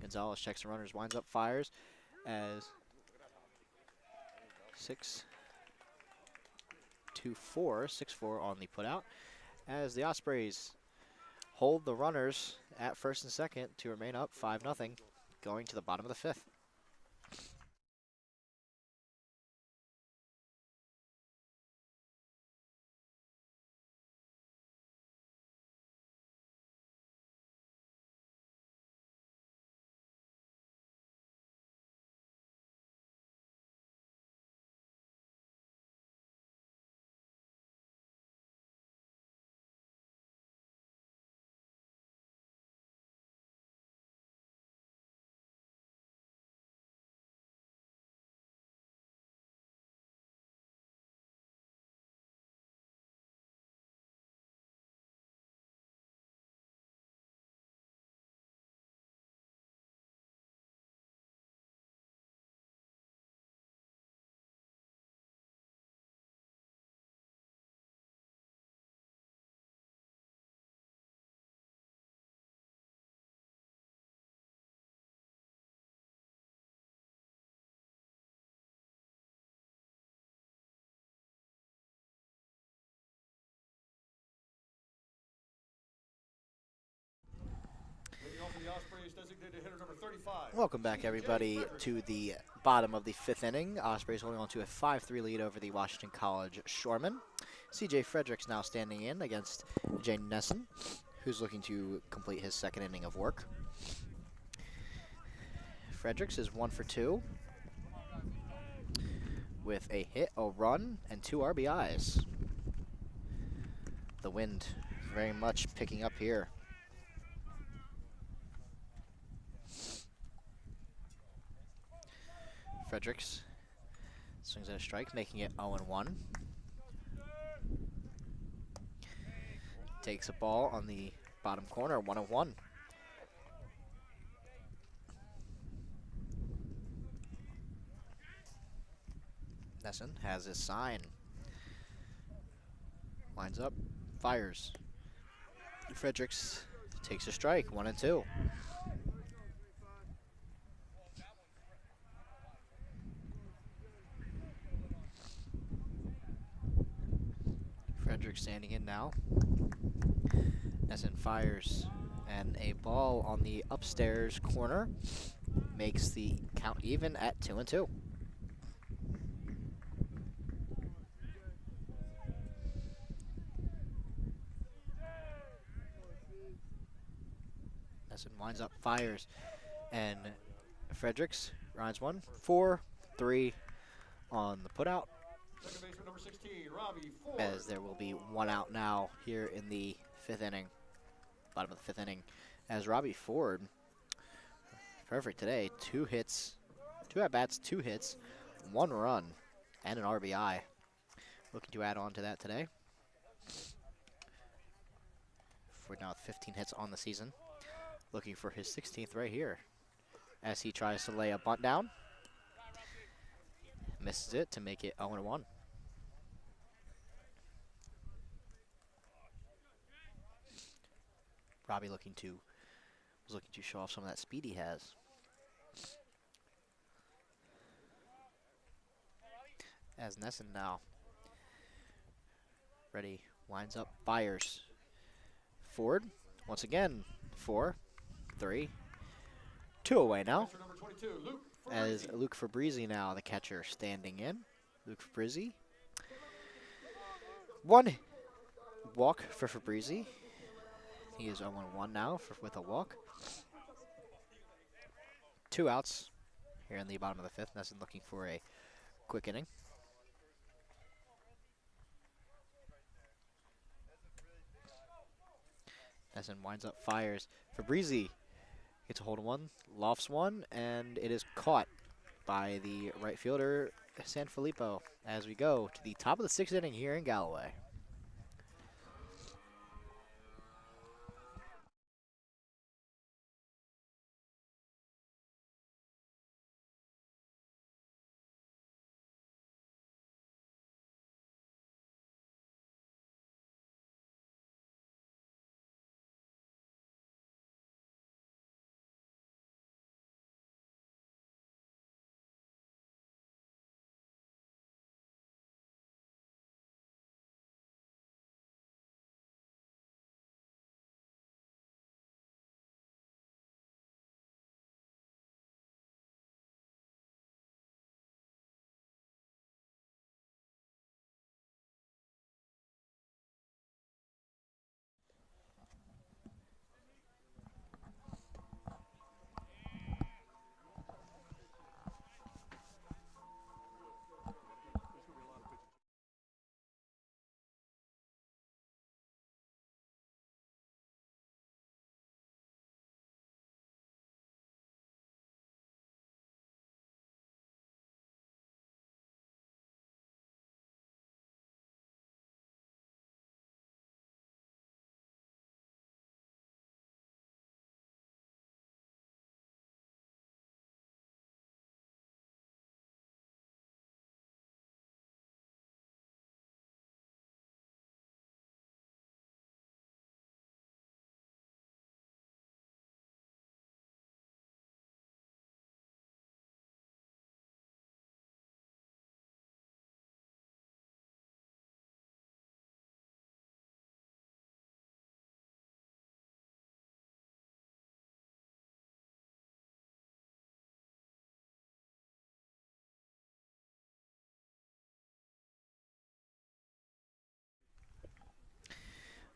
Gonzalez checks the runners, winds up, fires as 6-4 on the putout. As the Ospreys hold the runners at first and second to remain up 5-0, going to the bottom of the 5th. Welcome back, everybody, to the bottom of the 5th inning. Ospreys holding on to a 5-3 lead over the Washington College Shoremen. C.J. Fredericks now standing in against Jane Nesson, who's looking to complete his 2nd inning of work. Fredericks is 1 for 2 with a hit, a run, and 2 RBIs. The wind very much picking up here. Fredericks swings at a strike, making it 0-1. Takes a ball on the Bottom corner, 1-1. Nesson has his sign. Lines up, fires. Fredericks takes a strike, 1-2. Fredericks standing in now. Nesson fires, and a ball on the upstairs corner makes the count even at 2-2. Nesson winds up, fires, and Fredericks rides one, 4-3 on the putout. Second baseman number 16, Robbie Ford. As there will be one out now here in the 5th inning, bottom of the 5th inning, as Robbie Ford, perfect today, 2 hits, 2 at-bats, 2 hits, 1 run, and an RBI. Looking to add on to that today. Ford now with 15 hits on the season, looking for his 16th right here, as he tries to lay a bunt down. Misses it to make it 0-1. Robbie was looking to show off some of that speed he has. As Nesson now ready, winds up, fires. Ford once again, 4-3, 2 away now. Catcher number 22, Luke As Fabrizi. Luke Fabrizi now, the catcher, standing in. Luke Fabrizi. 1 walk for Fabrizi. He is 0-1 now with a walk. 2 outs here in the bottom of the 5th. Nesson looking for a quick inning. Nesson winds up, fires. Fabrizi gets a hold of one, lofts one, and it is caught by the right fielder, Sanfilippo, as we go to the top of the 6th inning here in Galloway.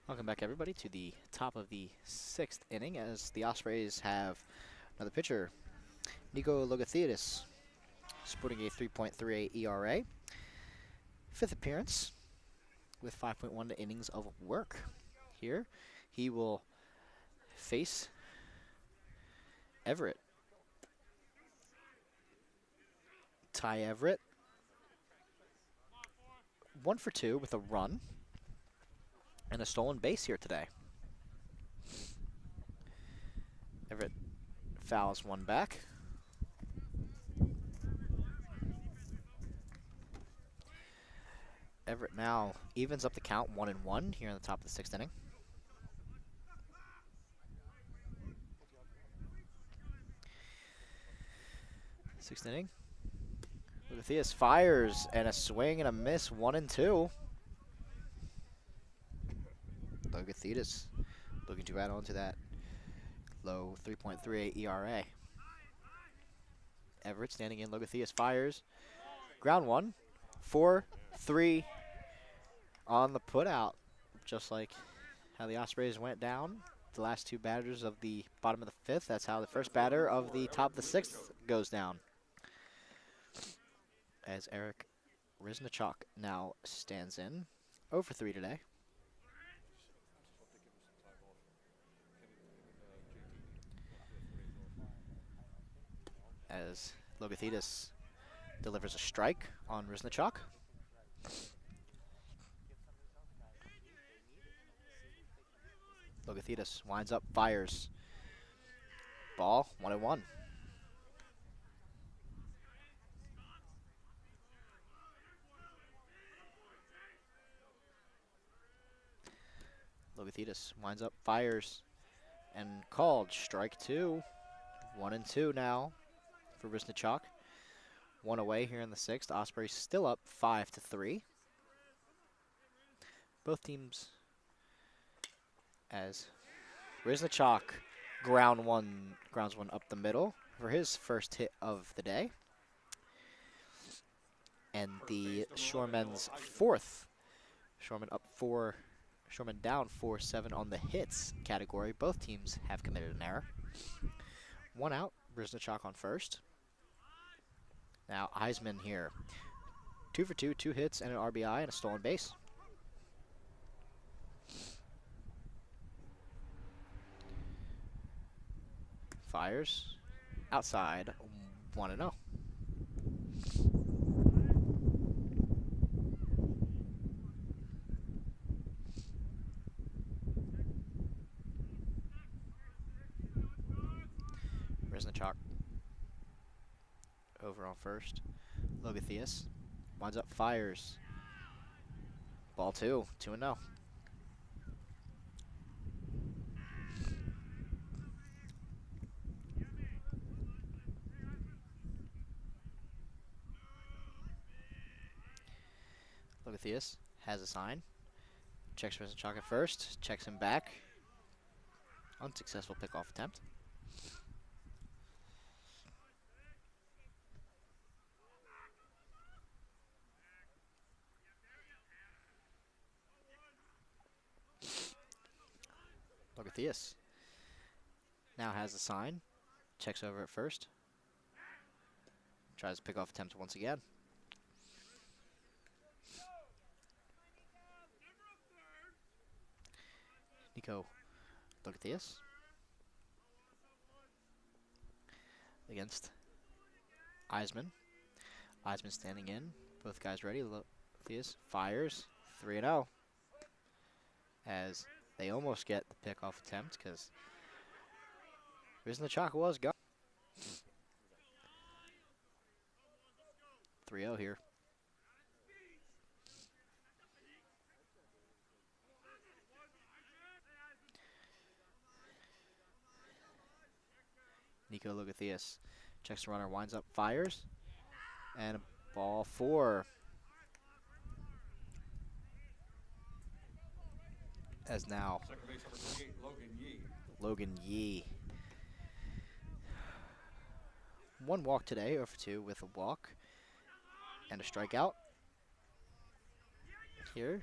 Welcome back, everybody, to the top of the 6th inning, as the Ospreys have another pitcher, Nico Logothetis, sporting a 3.38 ERA. 5th appearance with 5.1 innings of work here. He will face Everett. Ty Everett, 1 for 2 with a run and a stolen base here today. Everett fouls one back. Everett now evens up the count 1-1 here in the top of the 6th inning. 6th inning. Lugathius fires and a swing and a miss, 1-2. Lugathius looking to add on to that low 3.38 ERA. Everett standing in. Lugathius fires. Ground one. 4-3 on the putout. Just like how the Ospreys went down. The last two batters of the bottom of the 5th. That's how the first batter of the top of the 6th goes down. As Eric Riznachok now stands in. 0-for-3 today. As Logothetis delivers a strike on Riznachok. Logothetis winds up, fires. Ball, 1-1. Logothetis winds up, fires, and called. Strike 2. 1-2 now for Riznachok. One away here in the 6th. Ospreys still up 5-3. Both teams, as Riznachok grounds one up the middle for his first hit of the day. And the Shoremen's 4th. Shoremen down 4-7 on the hits category. Both teams have committed an error. One out, Riznachok on first. Now Eisman here. 2 for 2, 2 hits and an RBI and a stolen base. Fires. Outside. 1-0. Riznachok over on first. Logotheus winds up, fires. Ball 2, 2-0. Logotheus has a sign. Checks Riznachok at first. Checks him back. Unsuccessful pickoff attempt. Logotheus now has a sign. Checks over at first. Tries to pick off attempt once again. Nico Logotheus against Eisman. Eisman standing in. Both guys ready. Logotheus fires. 3-0. As they almost get the pickoff attempt because Riznachok was gone. 3-0 here. Nico Logotheus checks the runner, winds up, fires, and a ball 4. As now, Second base number 28, Logan Yee. One walk today, 0 for 2 with a walk and a strikeout. Here,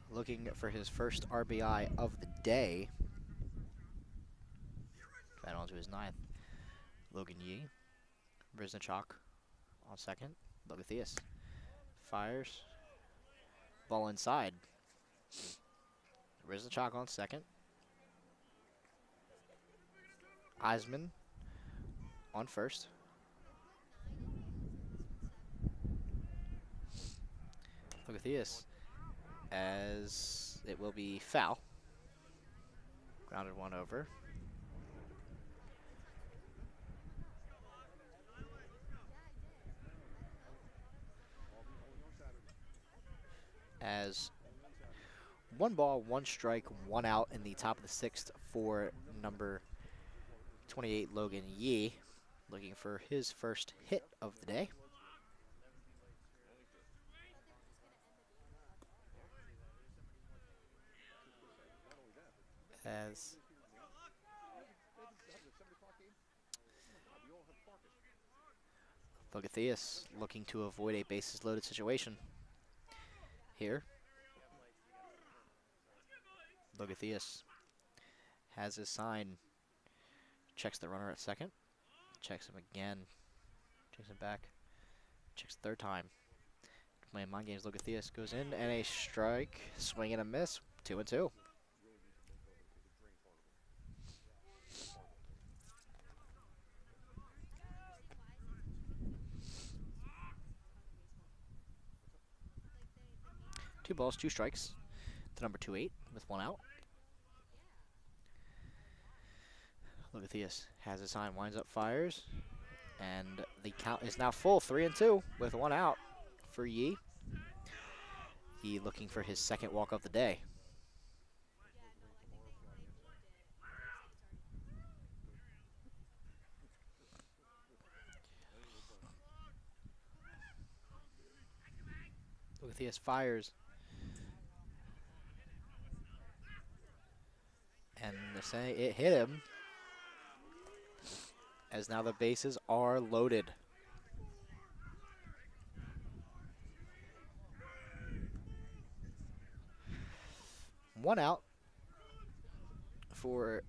looking for his first RBI of the day. Add on to his 9th. Logan Yee. Riznachok on second. Logotheus fires. Ball inside. Riznachok on second. Eisman on first. Logotheus, as it will be foul. Grounded one over. as 1 ball, 1 strike, 1 out in the top of the 6th for number 28, Logan Yee, looking for his first hit of the day. As Logathius looking to avoid a bases loaded situation here. Logathius has his sign, checks the runner at second, checks him again, checks him back, checks the 3rd time. Playing mind games, Logathius goes in and a strike, swing and a miss, 2-2. Two balls, 2 strikes to number 2-8 with 1 out. Logathius has his sign, winds up, fires, and the count is now full, 3-2 with 1 out for Yee. Yee looking for his 2nd walk of the day. Logathius fires. And they're saying it hit him, as now the bases are loaded. One out for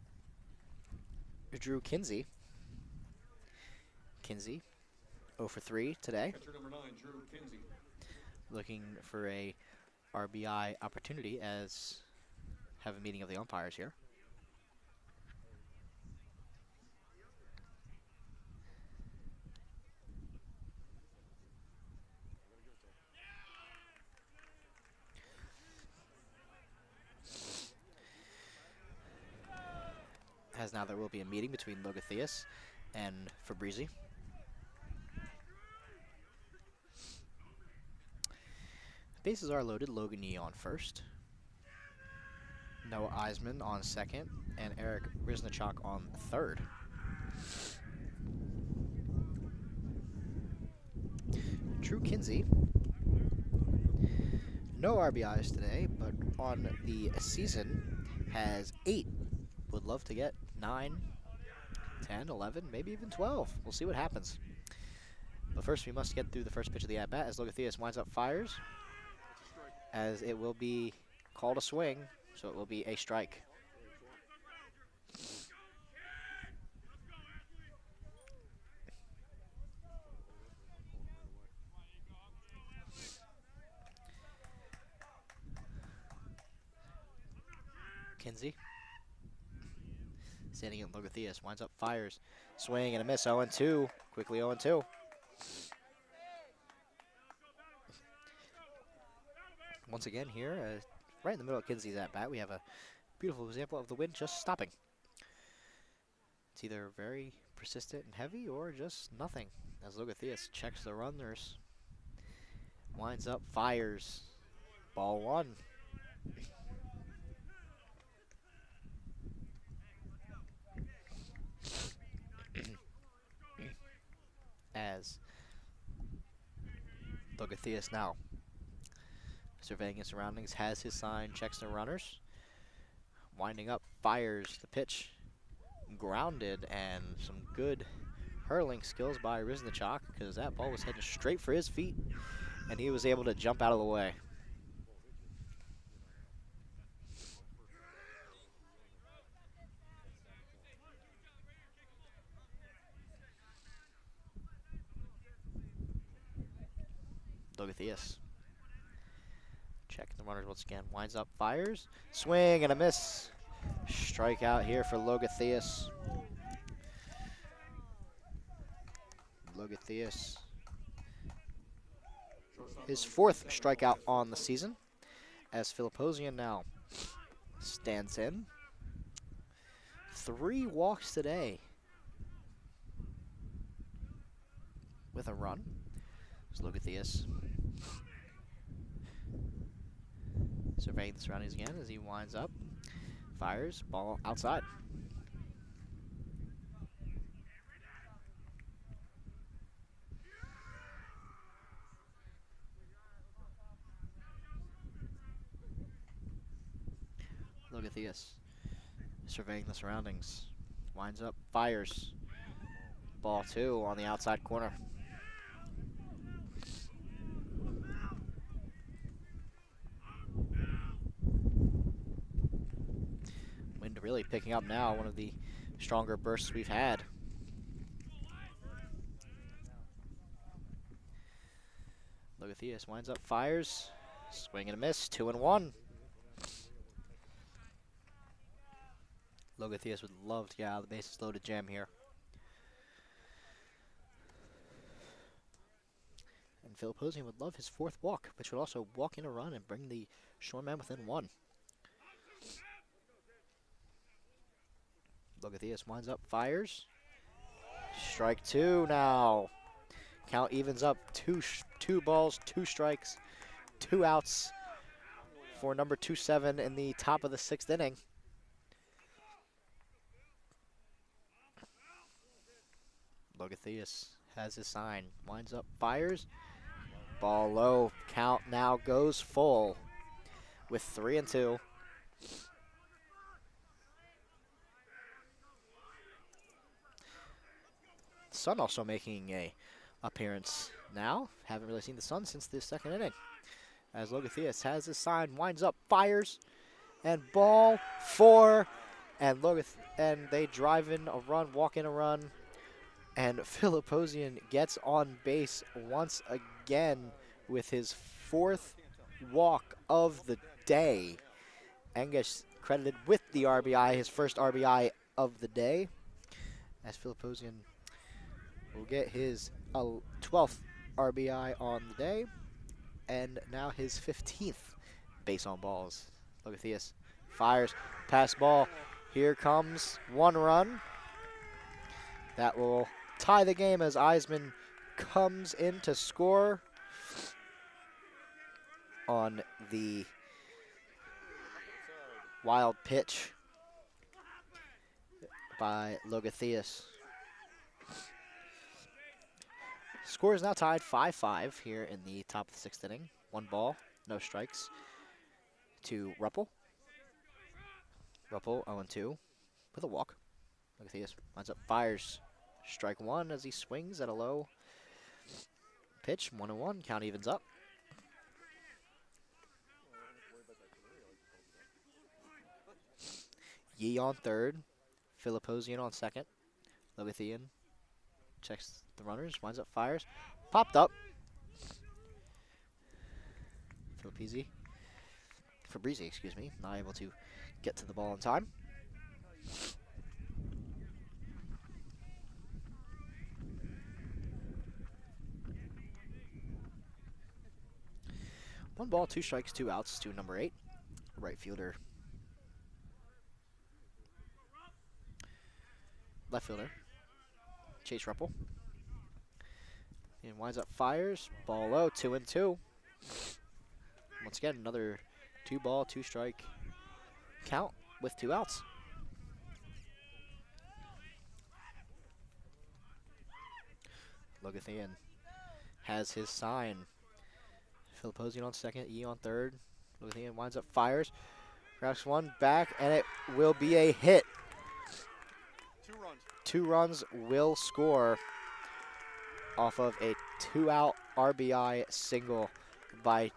Drew Kinsey. Kinsey, 0 for 3 today. Catcher number 9, Drew Kinsey. Looking for a RBI opportunity as have a meeting of the umpires here. As now there will be a meeting between Logathius and Fabrizi. Bases are loaded. Logan Yee on first, Noah Eisman on second, and Eric Riznachok on third. Drew Kinsey, no RBIs today, but on the season has 8. Would love to get 9, 10, 11, maybe even 12. We'll see what happens. But first we must get through the first pitch of the at-bat as Logathius winds up, fires, as it will be called a swing, so it will be a strike. Kinsey, standing in Logathius, winds up, fires, swing and a miss, 0-2, quickly 0-2. Once again here, right in the middle of Kinsey's at-bat, we have a beautiful example of the wind just stopping. It's either very persistent and heavy or just nothing, as Logathius checks the runners, winds up, fires, ball 1. As Logathius now surveying his surroundings, has his sign, checks the runners, winding up, fires the pitch, grounded, and some good hurling skills by Riznachok, because that ball was heading straight for his feet, and he was able to jump out of the way. Logathius checking the runners once again, winds up, fires, swing and a miss. Strikeout here for Logathius. Logathius, his 4th strikeout on the season, as Filiposian now stands in. 3 walks today with a run. Logathius Surveying the surroundings again as he winds up. Fires. Ball outside. Logathius surveying the surroundings. Winds up. Fires. Ball 2 on the outside corner. Wind really picking up now. One of the stronger bursts we've had. Logathius winds up. Fires. Swing and a miss. 2-1. Logathius would love to get out of the bases loaded jam here. And Philipposian would love his 4th walk, which would also walk in a run and bring the Shoremen within 1. Logathius winds up, fires. Strike 2 now. Count evens up. Two balls, 2 strikes, 2 outs for number 2-7 in the top of the 6th inning. Logathius has his sign, winds up, fires. Ball low. Count now goes full with 3-2. Sun also making a appearance now. Haven't really seen the Sun since the 2nd inning. As Logathius has his sign, winds up, fires, and ball 4. And and they drive in a run, walk in a run. And Philipposian gets on base once again with his 4th walk of the day. Angus credited with the RBI, his first RBI of the day. As Philipposian will get his 12th RBI on the day. And now his 15th base on balls. Logathius fires, pass ball. Here comes 1 run. That will tie the game as Eisman comes in to score on the wild pitch by Logathius. Score is now tied 5-5 here in the top of the 6th inning. 1 ball, no strikes to Ruppel. Ruppel 0-2 with a walk. Logathius winds up, fires. Strike 1 as he swings at a low pitch. 1-1. Count evens up. Yee on 3rd. Philipposian on 2nd. Logathian checks the runners. Winds up, fires. Popped up. Fabrizi, excuse me. Not able to get to the ball in time. One ball, 2 strikes, 2 outs to number 8, right fielder. Left fielder, Chase Ruppel. And winds up, fires, ball low, 2-2. Once again, another 2 ball, 2 strike count with 2 outs. Logathian has his sign. Philipposian on 2nd, Yee on 3rd. Logathian winds up, fires. Grabs 1 back, and it will be a hit. 2 runs. 2 runs will score off of a 2-out RBI single by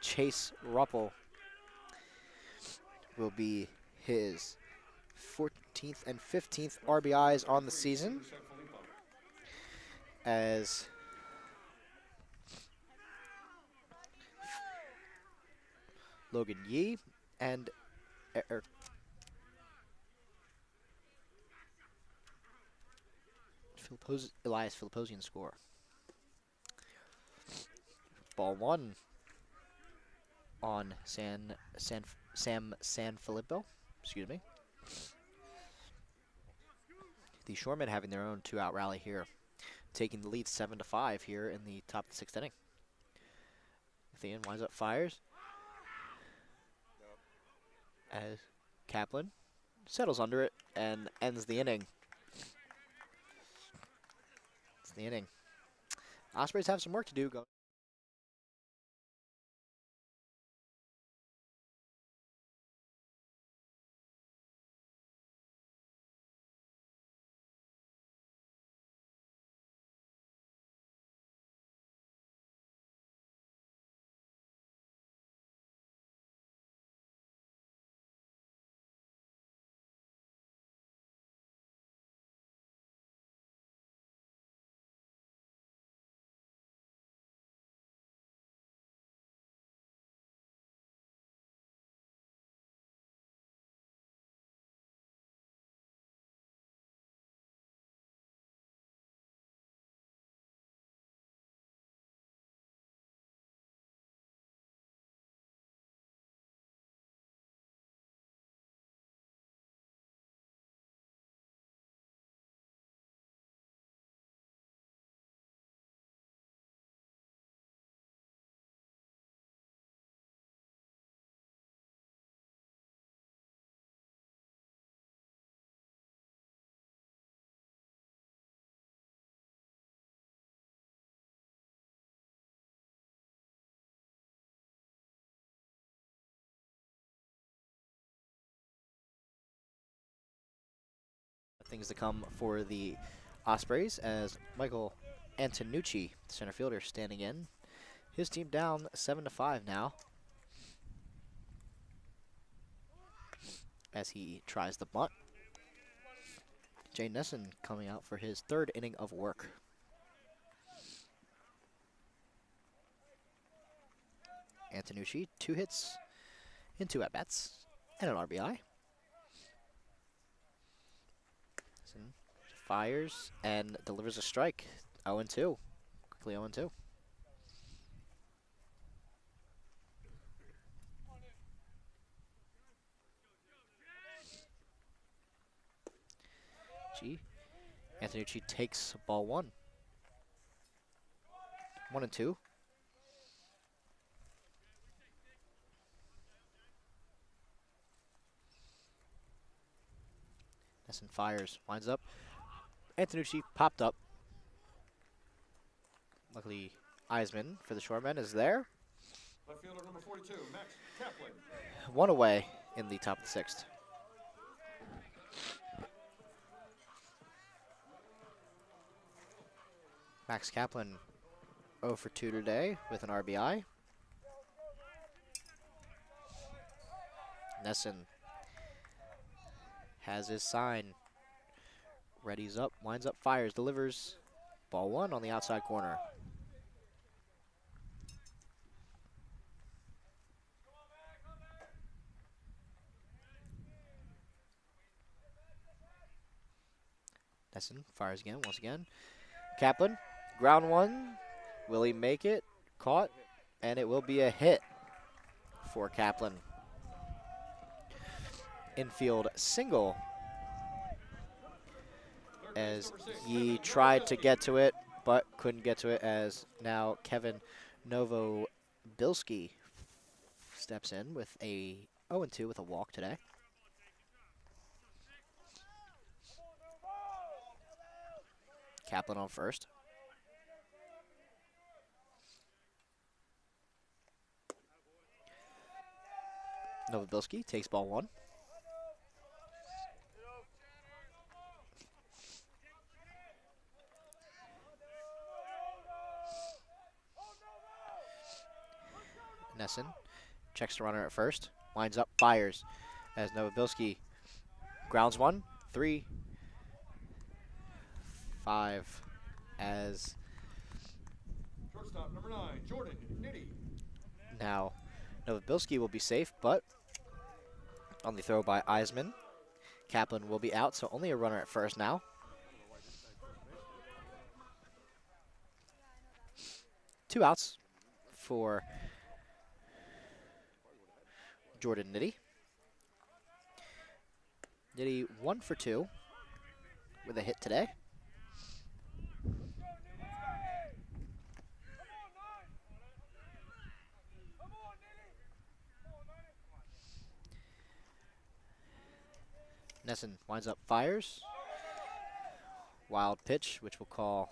Chase Ruppel. Will be his 14th and 15th RBIs on the season. As Logan Yee and Elias Philipposian score. Ball 1 on San Filippo, excuse me. The Shoremen having their own 2-out rally here, taking the lead 7-5 here in the top of the 6th inning. Thean winds up, fires. as Kaplan settles under it and ends the inning. It's the inning. Ospreys have some work to do. Things to come for the Ospreys as Michael Antonucci, center fielder, standing in. His team down 7-5 now as he tries the bunt. Jay Nesson coming out for his third inning of work. Antonucci, 2 hits in 2 at-bats and an RBI. Fires and delivers a strike. 0-2. Quickly 0-2. Antonucci takes ball 1. 1-2. Nesson fires, winds up. Antonucci popped up. Luckily, Eisman for the Shoremen is there. Left fielder number 42, Max Kaplan. 1 away in the top of the 6th. Max Kaplan 0 for 2 today with an RBI. Nesson has his sign. Readies up, winds up, fires, delivers. Ball 1 on the outside corner. Nesson fires again, once again. Kaplan, ground 1. Will he make it? Caught, and it will be a hit for Kaplan. Infield single as he tried to get to it, but couldn't get to it as now Kevin Novobilski steps in with a 0-2 with a walk today. Kaplan on first. Novobilski takes ball 1. Nesson checks the runner at first, winds up, fires as Novobilski grounds 1, 3, 5 as Shortstop number 9, Jordan Nitty. Now Novobilski will be safe, but on the throw by Eisman, Kaplan will be out, so only a runner at first now. Two outs for Jordan Nitty. Nitty 1 for 2 with a hit today. Nesson winds up, fires. Wild pitch, which will cause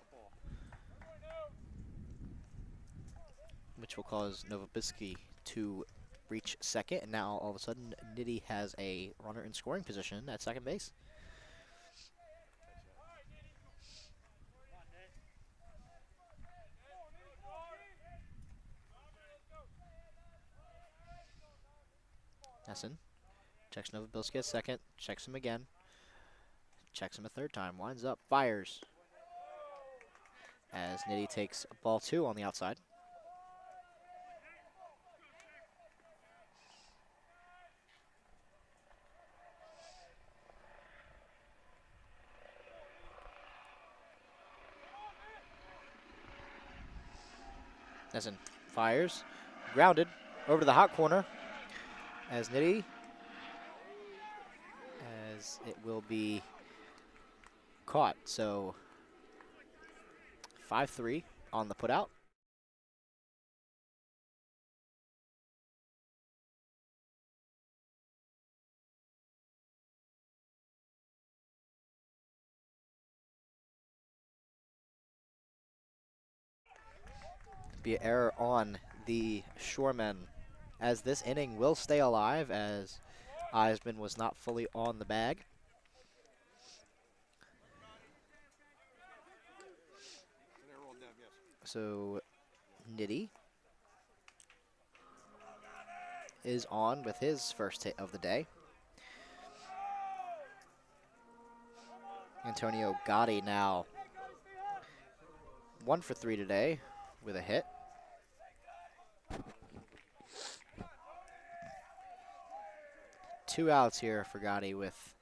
Novobiski to reach second, and now all of a sudden Nitty has a runner in scoring position at second base. Nesson checks Novobilski at second, checks him again, checks him a third time, winds up, fires. As Nitty takes ball 2 on the outside. Nesson fires, grounded, over to the hot corner as Nitty, as it will be caught. So 5-3 on the putout. Be an error on the Shoremen, as this inning will stay alive as Eisman was not fully on the bag. So Nitty is on with his first hit of the day. Antonio Gotti now 1 for 3 today with a hit. Two outs here for Gotti with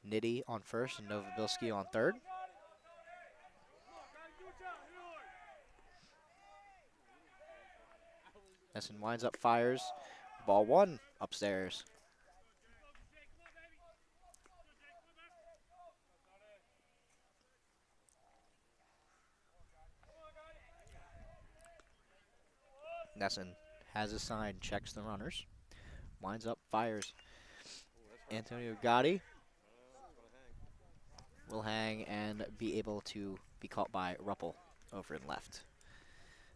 Nitty on first and Novobilski on third. Nesson winds up, fires. Ball 1 upstairs. Nesson has a sign, checks the runners. Winds up, fires. Antonio Gotti will hang and be able to be caught by Ruppel over in left.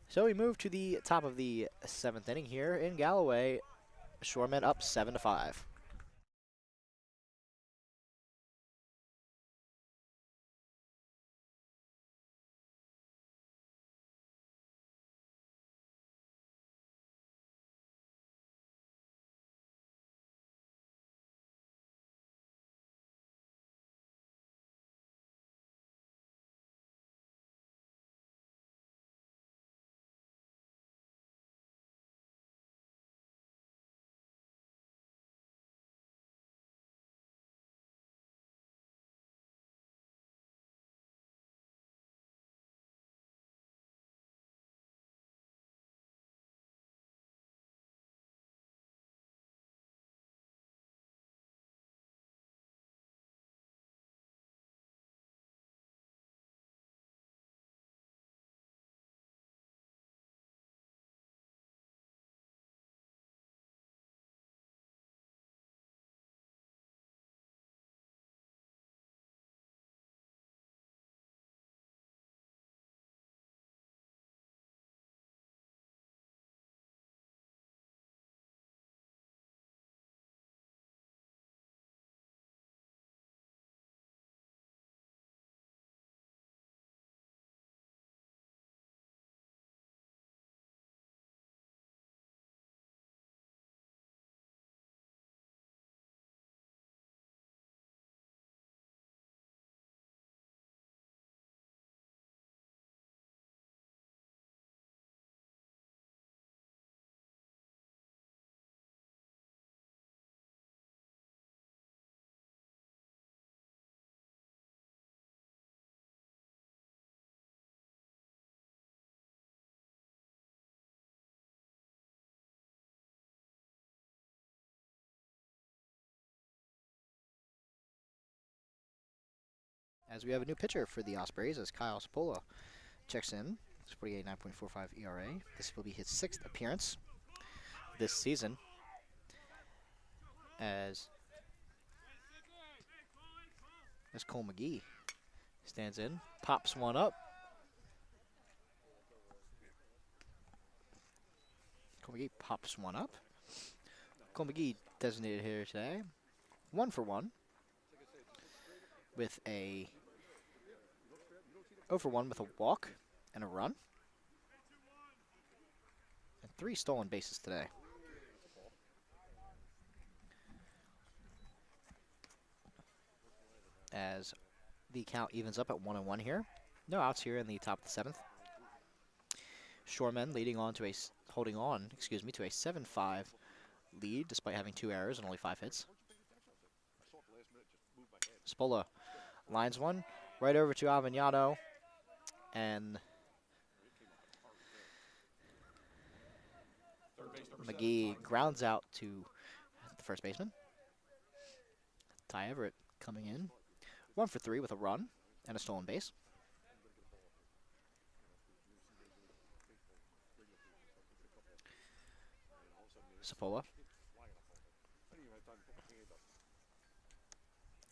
So we move to the top of the 7th inning here in Galloway. Shoremen up 7-5. As we have a new pitcher for the Ospreys, as Kyle Spola checks in. Sporting a 9.45 ERA. This will be his 6th appearance this season, as as Cole McGee stands in, pops one up. Cole McGee pops one up. Cole McGee designated hitter today. 1 for 1 with a 0 for 1 with a walk and a run. And 3 stolen bases today. As the count evens up at 1-1 here. No outs here in the top of the 7th. Shoremen holding on to a 7-5 lead despite having 2 errors and only 5 hits. Spola lines one right over to Avignano, and McGee grounds out to the first baseman. Ty Everett coming in. 1 for 3 with a run and a stolen base. Sapola.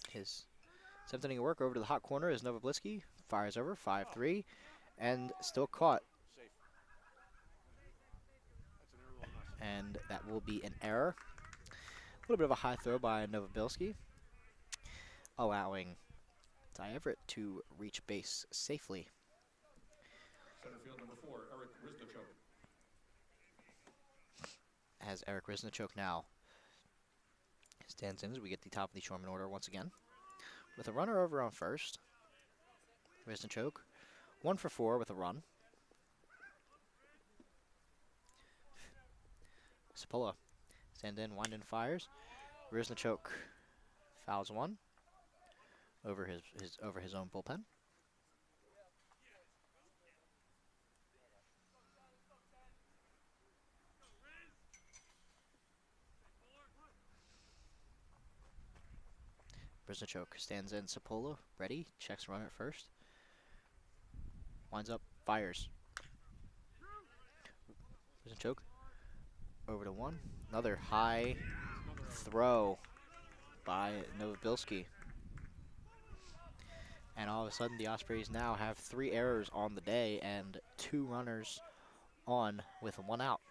His 7th inning of work over to the hot corner is Novobliski. Fires over, 5-3, and still caught. And that will be an error. A little bit of a high throw by Novobilski, allowing Ty Everett to reach base safely. Center field number 4, Eric Riznichuk. As Eric Riznichuk now stands in as we get the top of the Shoreman order once again. With a runner over on first, Riznichuk 1 for 4 with a run. Sapola stands in, wind and fires. Riznichuk fouls one over his own bullpen. Riznichuk stands in. Sapola ready, checks run at first. Winds up, fires. Riznichuk over to 1. Another high throw by Novobilski. And all of a sudden, the Ospreys now have 3 errors on the day and 2 runners on with 1 out.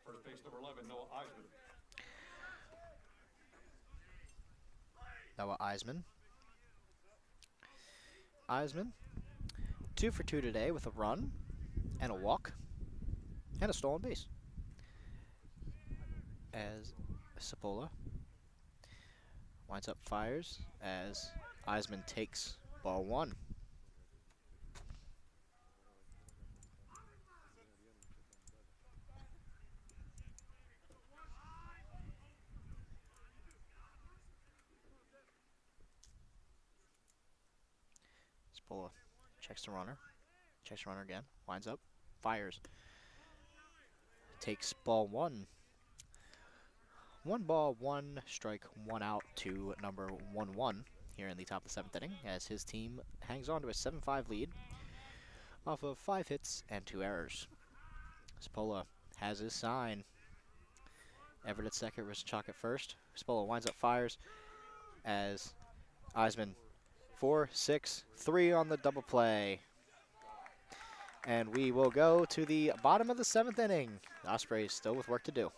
First base number 11, Noah Eisman. Noah Eisman. Eisman, 2 for 2 today with a run and a walk and a stolen base. As Sapola winds up, fires as Eisman takes ball 1. Sapola checks the runner again, winds up, fires, takes ball 1. 1 ball, 1 strike, 1 out to number 1-1 here in the top of the 7th inning as his team hangs on to a 7-5 lead off of 5 hits and 2 errors. Spola has his sign. Everett at second, Riznichuk at first. Spola winds up, fires as Eisman 4-6-3 on the double play. And we will go to the bottom of the 7th inning. The Ospreys still with work to do.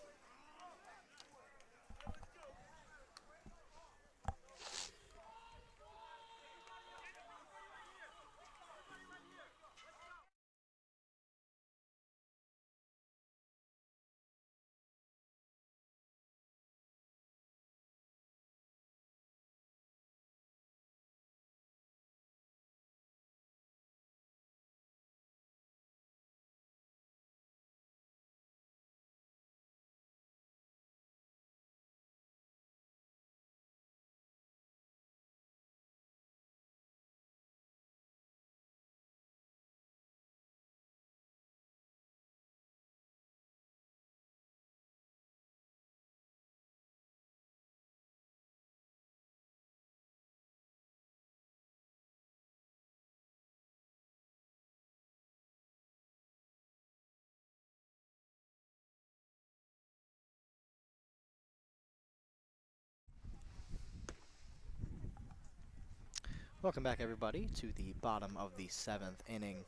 Welcome back, everybody, to the bottom of the 7th inning.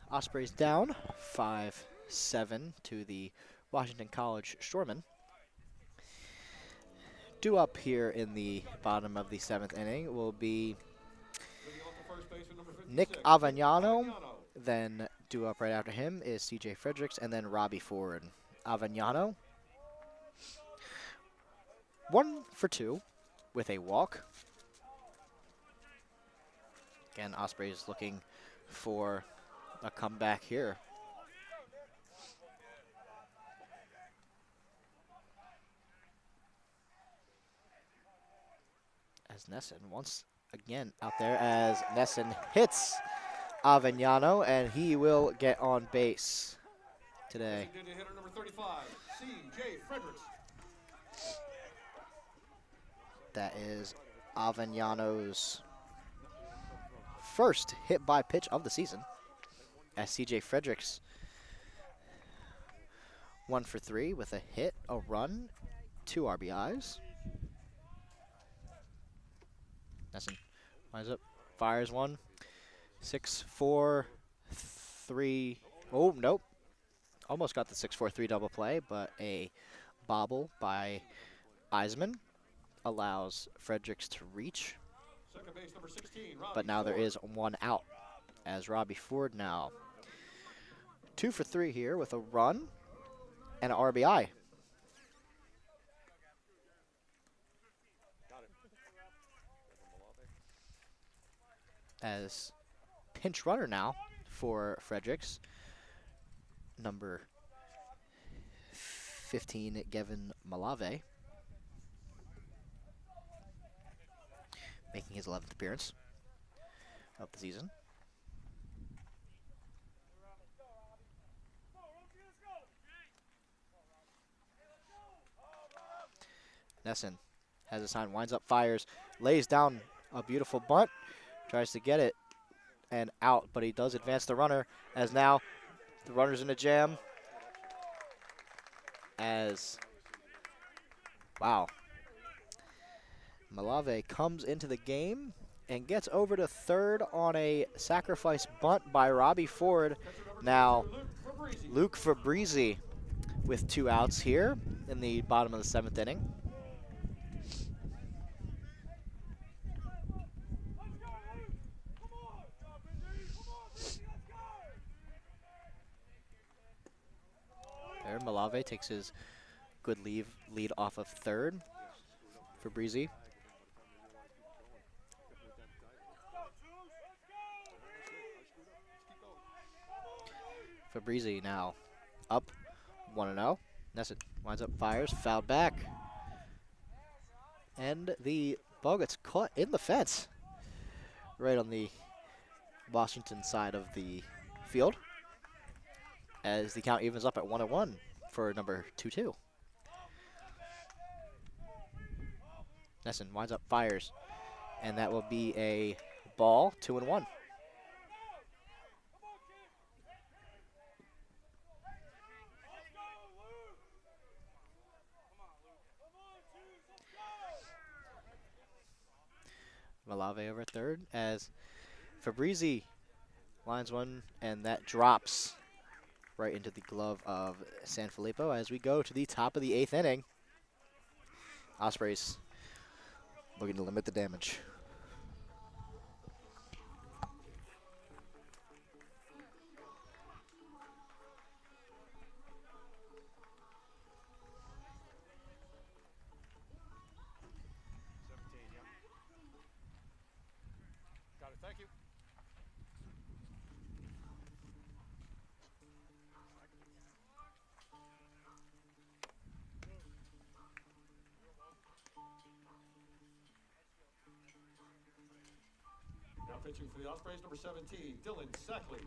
Ospreys down 5-7 to the Washington College Shoremen. Due up here in the bottom of the 7th inning will be Nick Avagnano. Then due up right after him is CJ Fredericks, and then Robbie Ford. Avagnano, 1 for 2 with a walk. Again, Ospreys looking for a comeback here. As Nesson once again out there, as Nesson hits Avagnano, and he will get on base today. Hitter number 35, C.J. Fredericks. That is Avagnano's first hit by pitch of the season, as C.J. Fredericks 1 for 3 with a hit, a run, 2 RBIs. Nesson lines up, fires one, 6-4-3. Oh, nope. Almost got the 6-4-3 double play, but a bobble by Eisman allows Fredericks to reach. Second base number 16, Robbie But now there Ford. is one out, as Robbie Ford now 2 for 3 here with a run and an RBI. As pinch runner now for Fredericks, number 15, Gavin Malave, making his 11th appearance of the season. Nesson has a sign, winds up, fires, lays down a beautiful bunt, tries to get it, and out, but he does advance the runner, as now the runner's in a jam. As, wow, Malave comes into the game and gets over to third on a sacrifice bunt by Robbie Ford. Now, Luke Fabrizi with 2 outs here in the bottom of the 7th inning. There, Malave takes his good lead off of third. Fabrizi. Fabrizi now up 1-0. Nesson winds up, fires, fouled back. And the ball gets caught in the fence, right on the Washington side of the field, as the count evens up at 1-1 for number 2-2. Nesson winds up, fires, and that will be a ball, 2-1. Malave over third, as Fabrizi lines one, and that drops right into the glove of Sanfilippo as we go to the top of the 8th inning. Ospreys looking to limit the damage. Got it, thank you. Now pitching for the Ospreys, number 17, Dylan Sackley.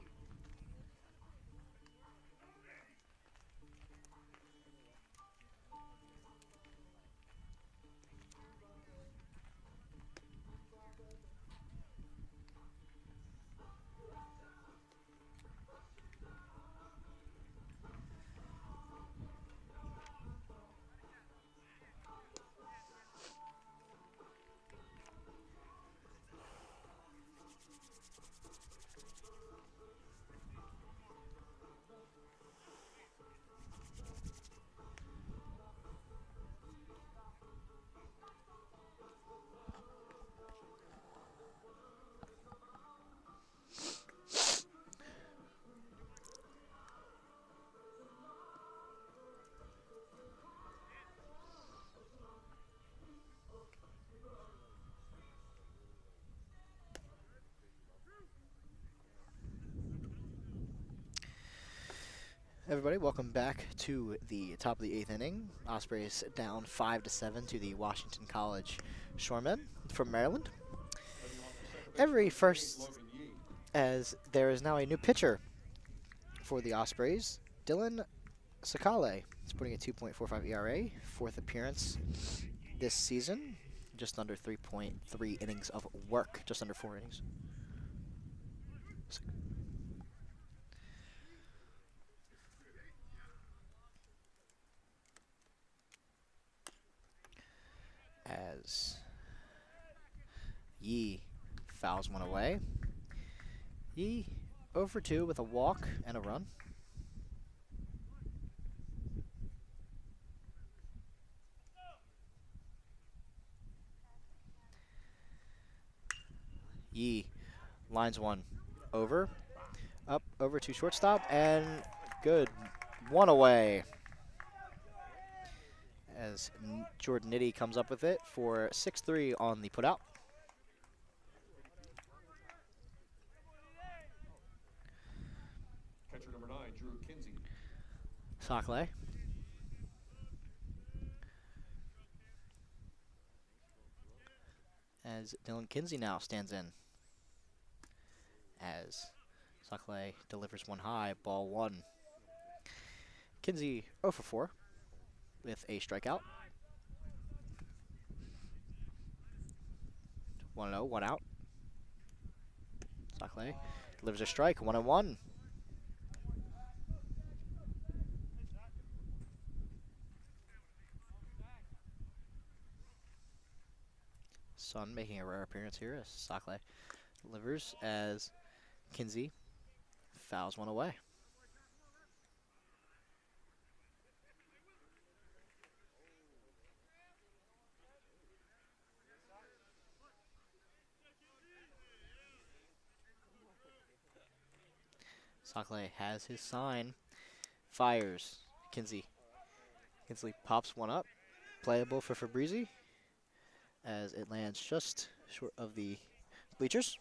Everybody, welcome back to the top of the 8th inning. Ospreys down 5-7 to the Washington College Shoremen from Maryland. Every first, as there is now a new pitcher for the Ospreys, Dylan Sakale. He's putting a 2.45 ERA, fourth appearance this season. Just under 3.3 innings of work, just under 4 innings. As Yee fouls one away. Yee 0 for 2 with a walk and a run. Yee lines one over, up over to shortstop, and good. One away. As Jordan Nitty comes up with it for 6-3 on the putout. Catcher number 9, Drew Kinsey. Sakale. As Dylan Kinsey now stands in. As Sakale delivers one high, ball 1. Kinsey 0 for 4 with a strikeout. 1-0, 1 out. Sakale delivers a strike, 1-1. Sun making a rare appearance here as Sakale delivers as Kinsey fouls one away. Sakale has his sign, fires Kinsey. Kinsley pops one up, playable for Fabrizi as it lands just short of the bleachers.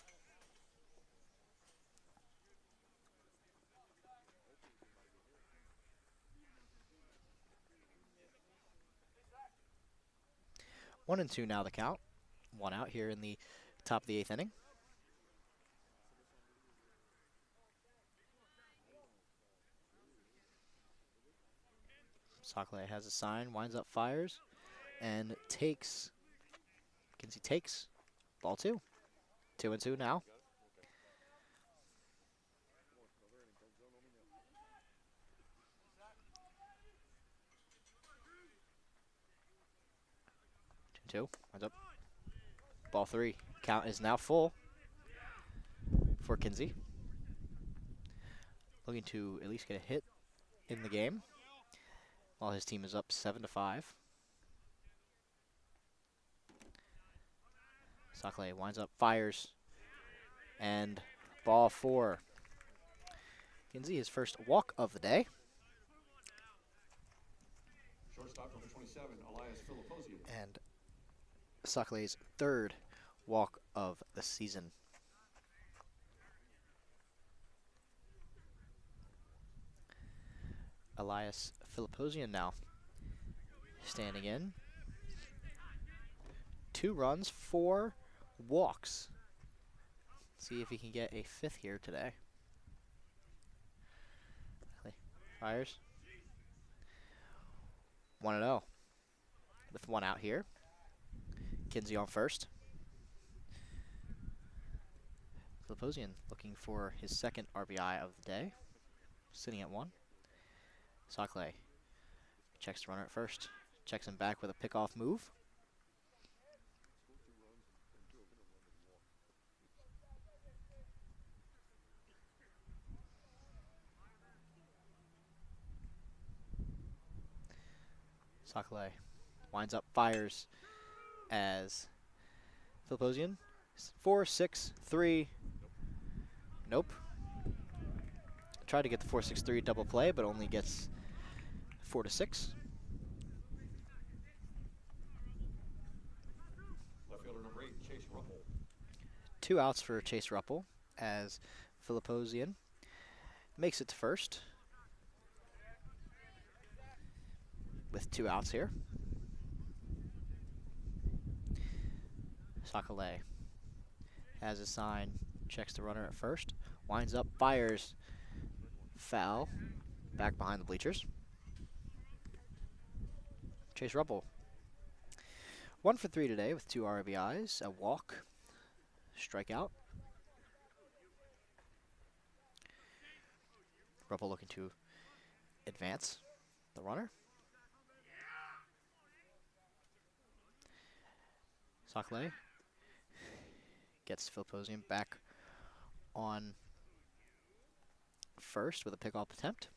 One and two now the count. One out here in the top of the 8th inning. Sakale has a sign, winds up, fires, and takes. Kinsey takes ball 2. 2-2 now. Two, winds up. Ball 3. Count is now full for Kinsey. Looking to at least get a hit in the game while his team is up 7-5. Sakale winds up, fires, and ball 4. Kinsey, his first walk of the day. Shortstop number 27, Elias Philipposian. And Sakale's third walk of the season. Elias Philipposian now standing in. 2 runs, 4 walks. See if he can get a 5th here today. Fires. 1-0 with 1 out here. Kinsey on first. Philipposian looking for his 2nd RBI of the day, sitting at 1. Sakale checks the runner at first, checks him back with a pickoff move. Sakale winds up, fires as Philipposian. 4-6-3. Nope. Tried to get the 4-6-3 double play, but only gets 4-6. Left fielder number 8, Chase Ruppel. 2 outs for Chase Ruppel as Philipposian makes it to first. with 2 outs here. Sakale has a sign, checks the runner at first, winds up, fires, foul, back behind the bleachers. Chase Ruppel, 1 for 3 today with 2 RBIs, a walk, strikeout. Ruppel looking to advance the runner. Sakale gets Filposium back on first with a pickoff attempt.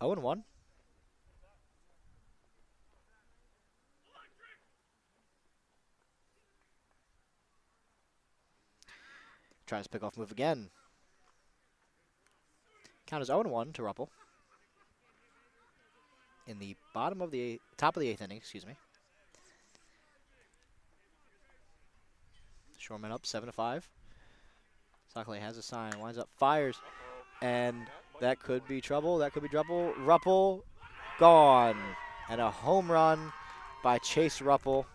0-1. Tries to pick off move again. Count is 0-1 to Ruppel. In the top of the 8th inning, excuse me. Shoremen up 7-5. Sakale has a sign, winds up, fires, and that could be trouble. That could be trouble. Ruppel gone, and a home run by Chase Ruppel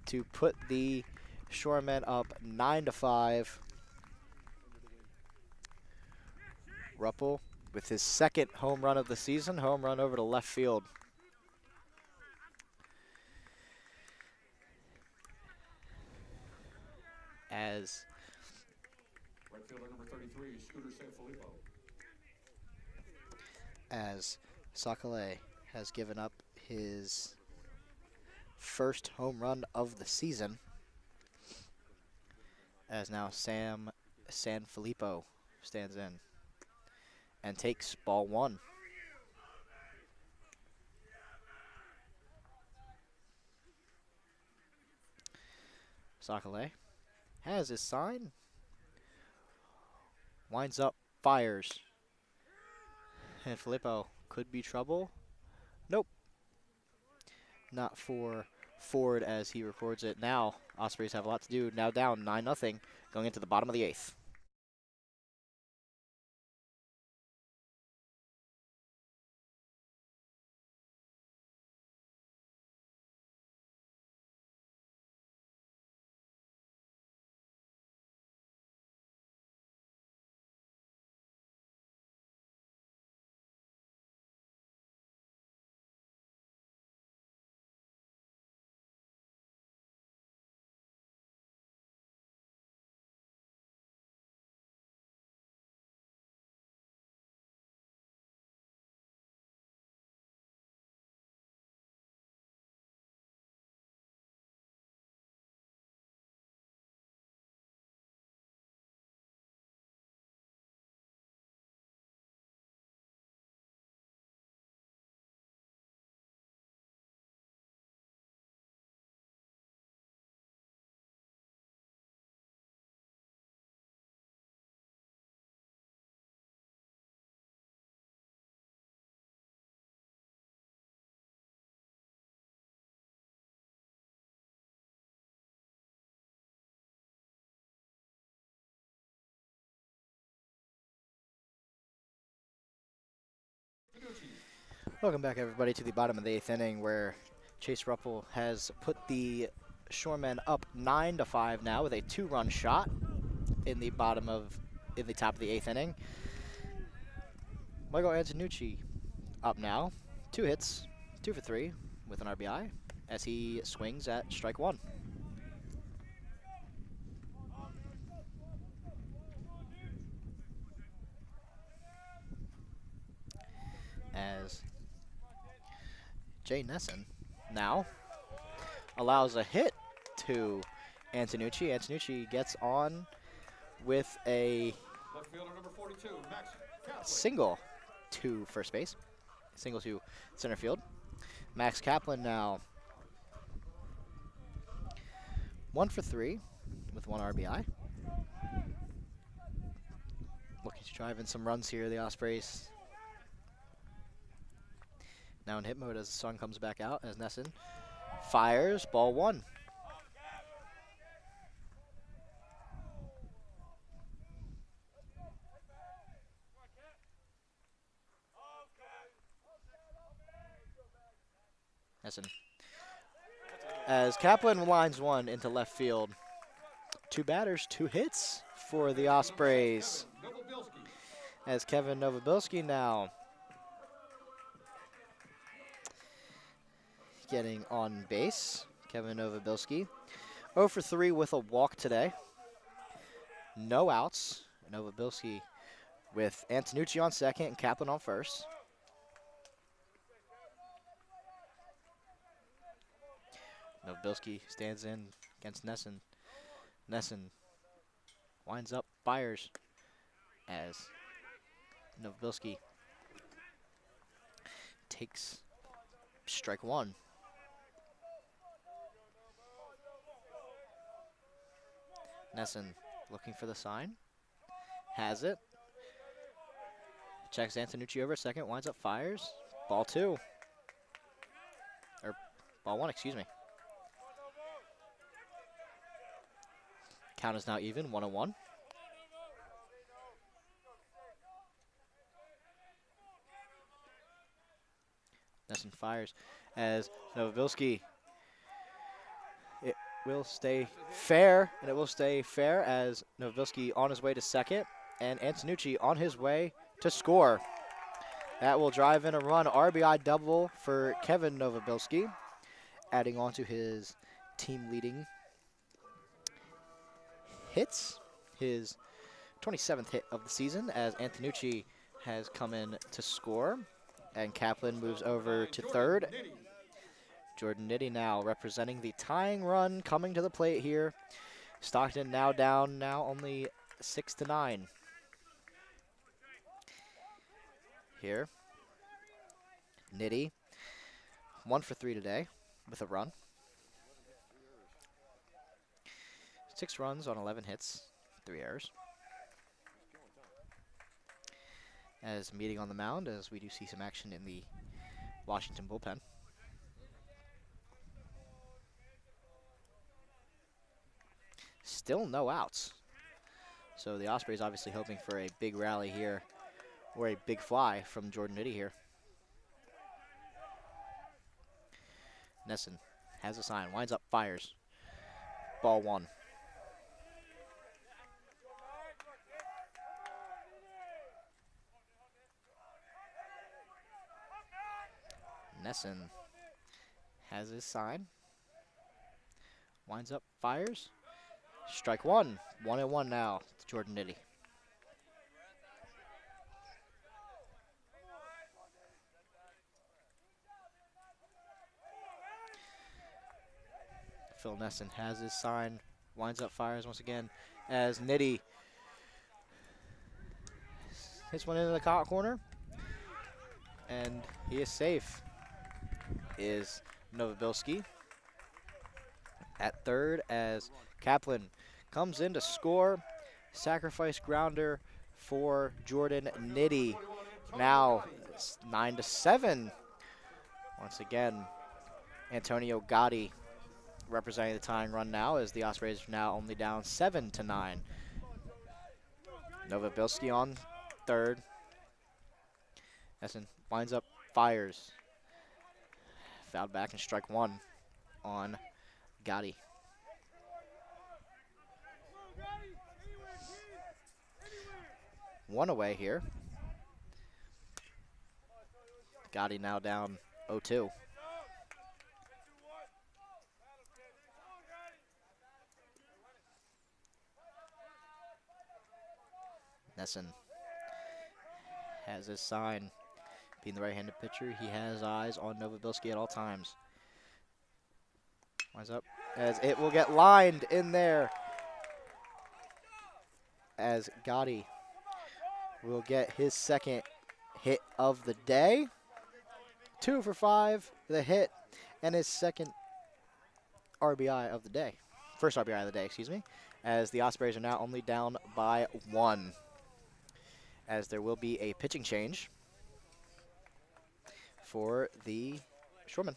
to put the Shoremen up 9-5. Ruppel with his 2nd home run of the season, home run over to left field. As Right fielder number 33, Scooter Sanfilippo. As Sakale has given up his 1st home run of the season, as now Sam Sanfilippo stands in and takes ball 1. Sakale has his sign, winds up, fires, and Filippo could be trouble. Nope. Not for Ford as he records it. Now, Ospreys have a lot to do. Now down 9-0 going into the bottom of the 8th. Welcome back, everybody, to the bottom of the 8th inning, where Chase Ruppel has put the Shoremen up 9-5 now with a 2-run shot in the top of the 8th inning. Michael Antonucci up now, 2 hits, 2 for 3 with an RBI as he swings at strike 1. As Jay Nesson now allows a hit to Antonucci. Antonucci gets on with a Left fielder number 42, Max Kaplan. single to first base, single to center field. Max Kaplan now 1 for 3 with 1 RBI. Looking to drive in some runs here, the Ospreys. Now in hit mode as the sun comes back out, as Nesson fires, ball 1. Nessen. As Kaplan lines one into left field. 2 batters, 2 hits for the Ospreys. As Kevin Novobilski now getting on base. Kevin Novobilski 0 for 3 with a walk today. No outs. Novobilski with Antonucci on second and Kaplan on first. Novobilski stands in against Nessen. Nessen winds up, fires as Novobilski takes strike one. Nessen looking for the sign. Has it. Checks Antonucci over second, winds up, fires. Ball two. Or ball one, excuse me. Count is now even, 1-1. Nessen fires as Novobilski. It will stay fair, and it will stay fair as Novobilski on his way to second, and Antonucci on his way to score. That will drive in a run, RBI double for Kevin Novobilski, adding on to his team-leading hits, his 27th hit of the season, as Antonucci has come in to score, and Kaplan moves over to third. Jordan Nitty now representing the tying run, coming to the plate here. Stockton now down, now only 6-9. Here, Nitty, 1 for 3 today with a run. 6 runs on 11 hits, 3 errors. As meeting on the mound, as we do see some action in the Washington bullpen. Still no outs. So the Ospreys obviously hoping for a big rally here, or a big fly from Jordan Nitty here. Nessen has a sign, winds up, fires. Ball one. Nessen has his sign, winds up, fires. Strike one. 1-1 now to Jordan Nitty. Phil Nessen has his sign, winds up, fires once again as Nitty hits one into the corner, and he is safe. Is Novobilski at third as Kaplan comes in to score. Sacrifice grounder for Jordan Nitty. Now it's 9-7. Once again, Antonio Gotti representing the tying run now, as the Ospreys are now only down 7-9. Novobilski on third. Nessen winds up, fires. Fouled back and strike one on Gotti. One away here. Gotti now down 0-2. Nessen has his sign. Being the right-handed pitcher, he has eyes on Novobilski at all times. Winds up as it will get lined in there, as Gotti will get his second hit of the day. 2 for 5, the hit, and his second RBI of the day. First RBI of the day, excuse me, as the Ospreys are now only down by 1. As there will be a pitching change for the Shoremen.